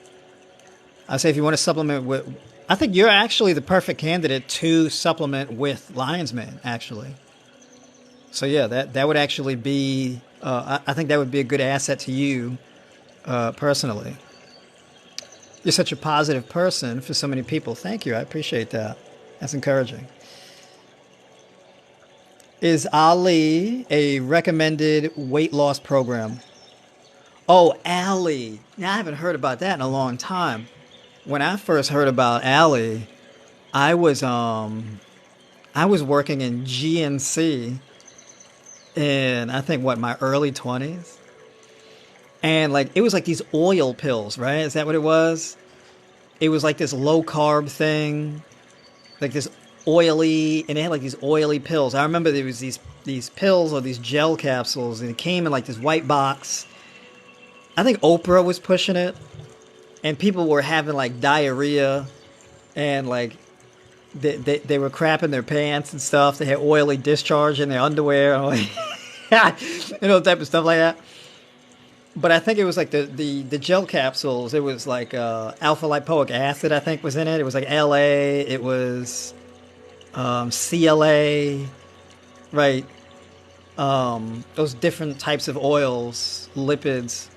I say if you want to supplement with, I think you're actually the perfect candidate to supplement with lion's mane, actually. So yeah, that would actually be, I think that would be a good asset to you personally. You're such a positive person for so many people. Thank you. I appreciate that. That's encouraging. Is Ali a recommended weight loss program? Oh, Ali. Now, I haven't heard about that in a long time. When I first heard about Ali, I was I was working in GNC in I think what my early 20s. And like it was like these oil pills, right? Is that what it was? It was like this low carb thing, like this oily, and it had like these oily pills. I remember there was these pills or these gel capsules, and it came in like this white box. I think Oprah was pushing it, and people were having like diarrhea, and like they were crapping their pants and stuff. They had oily discharge in their underwear, and like, type of stuff like that. But I think it was like the gel capsules. It was like alpha lipoic acid. I think was in it. It was like LA. It was CLA, right? Those different types of oils, lipids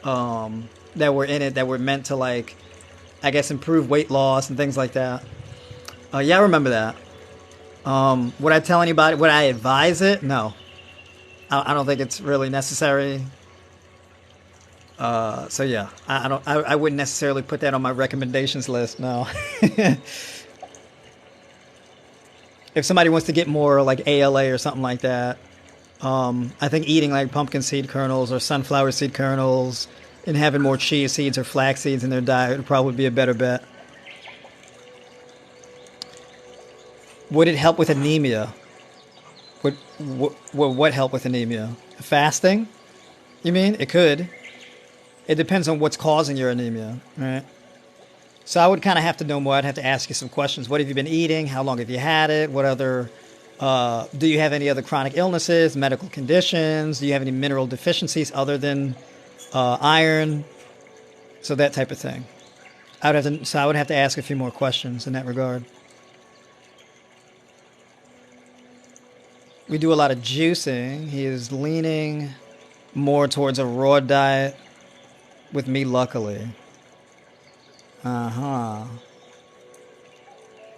that were in it that were meant to like, I guess, improve weight loss and things like that. Yeah, I remember that. Would I tell anybody? Would I advise it? No, I don't think it's really necessary. So yeah, I don't. I wouldn't necessarily put that on my recommendations list. No. If somebody wants to get more like ALA or something like that, I think eating like pumpkin seed kernels or sunflower seed kernels and having more chia seeds or flax seeds in their diet would probably be a better bet. Would it help with anemia? Would what help with anemia? Fasting? You mean? It could. It depends on what's causing your anemia, right? So I would kind of have to know more. I'd have to ask you some questions. What have you been eating? How long have you had it? What other, do you have any other chronic illnesses, medical conditions? Do you have any mineral deficiencies other than iron? So that type of thing. I would have to ask a few more questions in that regard. We do a lot of juicing. He is leaning more towards a raw diet with me, luckily. Uh-huh.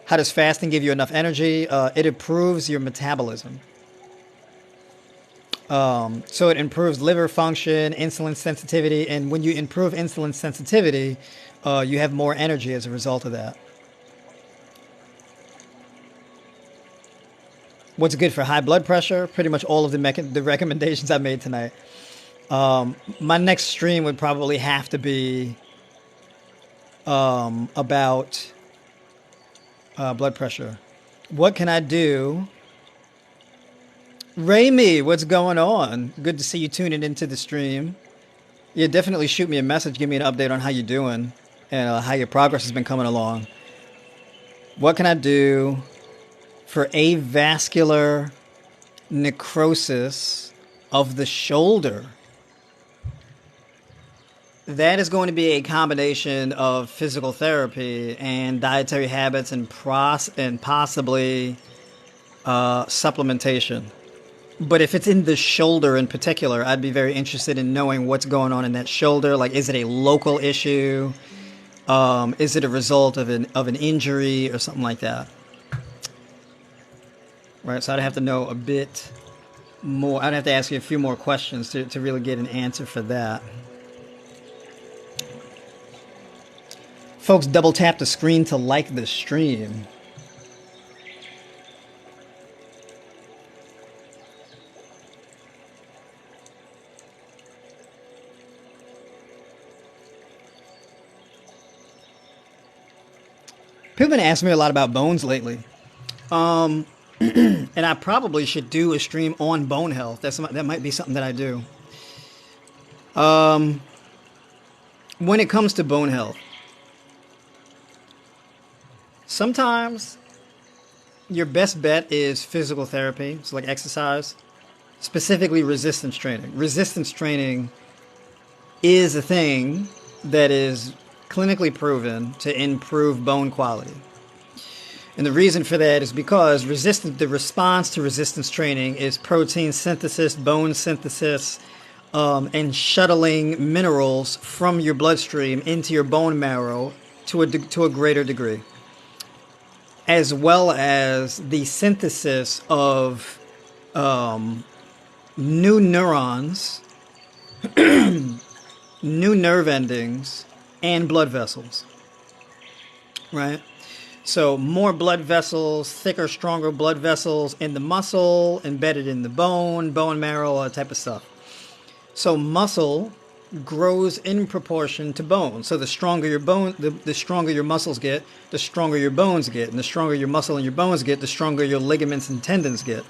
How does fasting give you enough energy? It improves your metabolism. So it improves liver function, insulin sensitivity, and when you improve insulin sensitivity, you have more energy as a result of that. What's good for high blood pressure? Pretty much all of the recommendations I made tonight. My next stream would probably have to be about blood pressure. What can I do? Raimi, what's going on? Good to see you tuning into the stream. Yeah, definitely shoot me a message. Give me an update on how you're doing and how your progress has been coming along. What can I do for avascular necrosis of the shoulder? That is going to be a combination of physical therapy and dietary habits and possibly supplementation. But if it's in the shoulder in particular, I'd be very interested in knowing what's going on in that shoulder. Like, is it a local issue? Is it a result of an injury or something like that? Right. So I'd have to know a bit more. I'd have to ask you a few more questions to really get an answer for that. Folks, double tap the screen to like the stream. People have been asking me a lot about bones lately. And I probably should do a stream on bone health. That might be something that I do. When it comes to bone health, sometimes your best bet is physical therapy, so like exercise, specifically resistance training. Resistance training is a thing that is clinically proven to improve bone quality. And the reason for that is because the response to resistance training is protein synthesis, bone synthesis, and shuttling minerals from your bloodstream into your bone marrow to a greater degree, as well as the synthesis of new neurons, new nerve endings, and blood vessels, right? So more blood vessels, thicker, stronger blood vessels in the muscle, embedded in the bone marrow, all that type of stuff. So muscle grows in proportion to bone. So the stronger your bone, the stronger your muscles get, the stronger your bones get. And the stronger your muscle and your bones get, the stronger your ligaments and tendons get.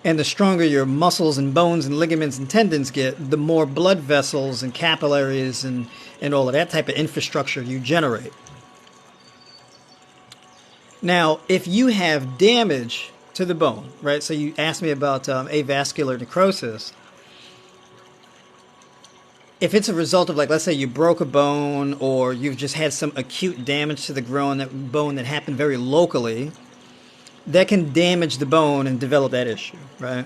And the stronger your muscles and bones and ligaments and tendons get, the more blood vessels and capillaries and all of that type of infrastructure you generate. Now, if you have damage to the bone, right? So you asked me about avascular necrosis. If it's a result of, like, let's say you broke a bone or you've just had some acute damage to the bone that happened very locally, that can damage the bone and develop that issue, right?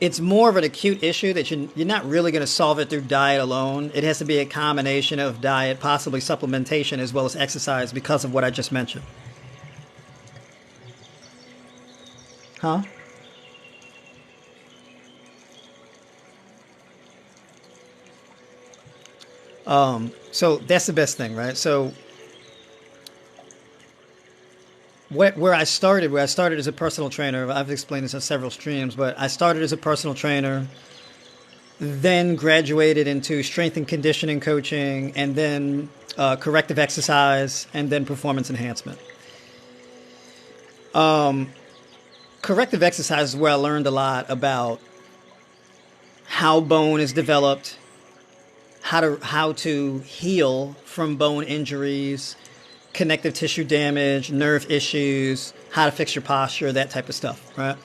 It's more of an acute issue that you're not really going to solve it through diet alone. It has to be a combination of diet, possibly supplementation, as well as exercise because of what I just mentioned. Huh? So that's the best thing, right? So where I started as a personal trainer, I've explained this on several streams, but I started as a personal trainer, then graduated into strength and conditioning coaching, and then corrective exercise, and then performance enhancement. Corrective exercise is where I learned a lot about how bone is developed, how to heal from bone injuries, connective tissue damage, nerve issues, how to fix your posture, that type of stuff, right?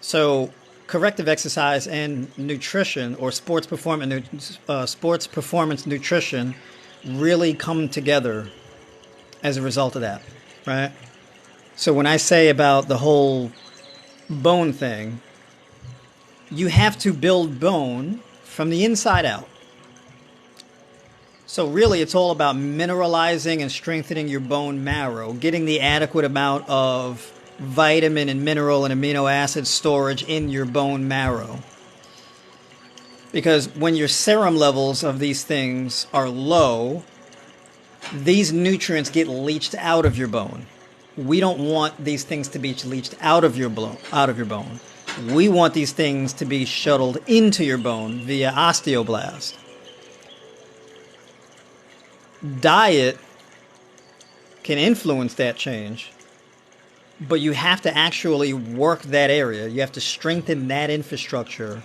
So corrective exercise and nutrition, or sports performance nutrition, really come together as a result of that, right? So when I say about the whole bone thing, you have to build bone from the inside out. So really, it's all about mineralizing and strengthening your bone marrow, getting the adequate amount of vitamin and mineral and amino acid storage in your bone marrow. Because when your serum levels of these things are low, these nutrients get leached out of your bone. We don't want these things to be leached out of your bone. We want these things to be shuttled into your bone via osteoblast. Diet can influence that change, but you have to actually work that area. You have to strengthen that infrastructure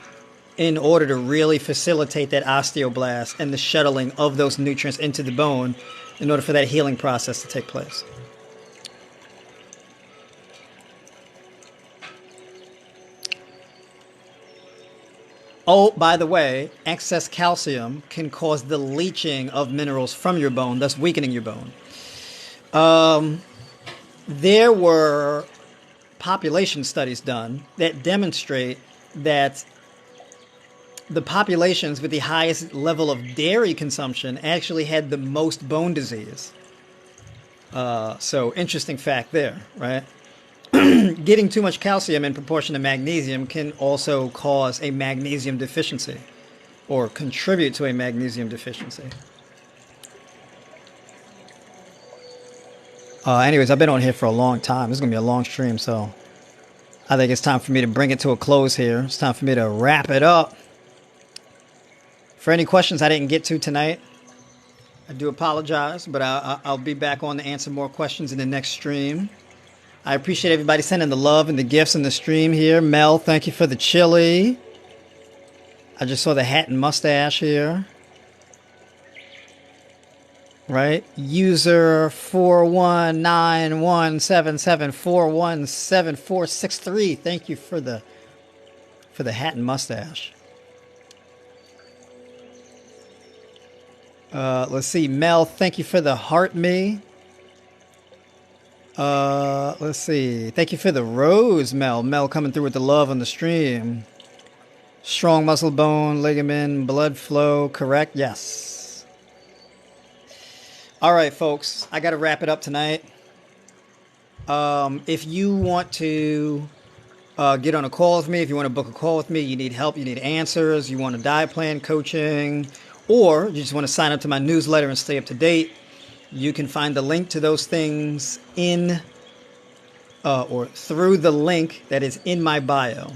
in order to really facilitate that osteoblast and the shuttling of those nutrients into the bone in order for that healing process to take place. Oh, by the way, excess calcium can cause the leaching of minerals from your bone, thus weakening your bone. There were population studies done that demonstrate that the populations with the highest level of dairy consumption actually had the most bone disease. So interesting fact there, right? Getting too much calcium in proportion to magnesium can also cause a magnesium deficiency or contribute to a magnesium deficiency. Anyways, I've been on here for a long time. This is going to be a long stream, so I think it's time for me to bring it to a close here. It's time for me to wrap it up. For any questions I didn't get to tonight, I do apologize, but I'll be back on to answer more questions in the next stream. I appreciate everybody sending the love and the gifts in the stream here. Mel, thank you for the chili. I just saw the hat and mustache here. Right? User 41917741746 Thank you for the hat and mustache. Let's see. Mel, thank you for the heart me. Let's see. Thank you for the rose, Mel. Mel coming through with the love on the stream. Strong muscle, bone, ligament, blood flow. Correct? Yes. All right, folks. I got to wrap it up tonight. If you want to get on a call with me, if you want to book a call with me, you need help, you need answers, you want a diet plan, coaching, or you just want to sign up to my newsletter and stay up to date, you can find the link to those things in or through the link that is in my bio.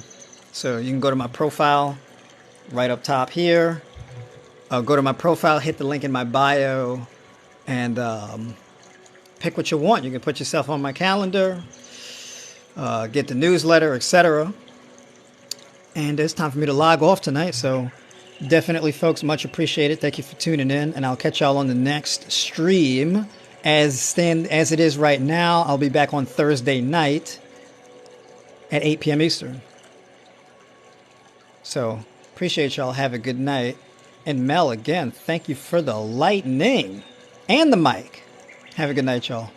So you can go to my profile right up top here. Go to my profile, hit the link in my bio, and pick what you want. You can put yourself on my calendar, get the newsletter, etc. And it's time for me to log off tonight. So definitely, folks, much appreciated. Thank you for tuning in, and I'll catch y'all on the next stream. As it is right now, I'll be back on Thursday night at 8 p.m. Eastern. So appreciate y'all. Have a good night. And Mel, again, thank you for the lightning and the mic. Have a good night, y'all.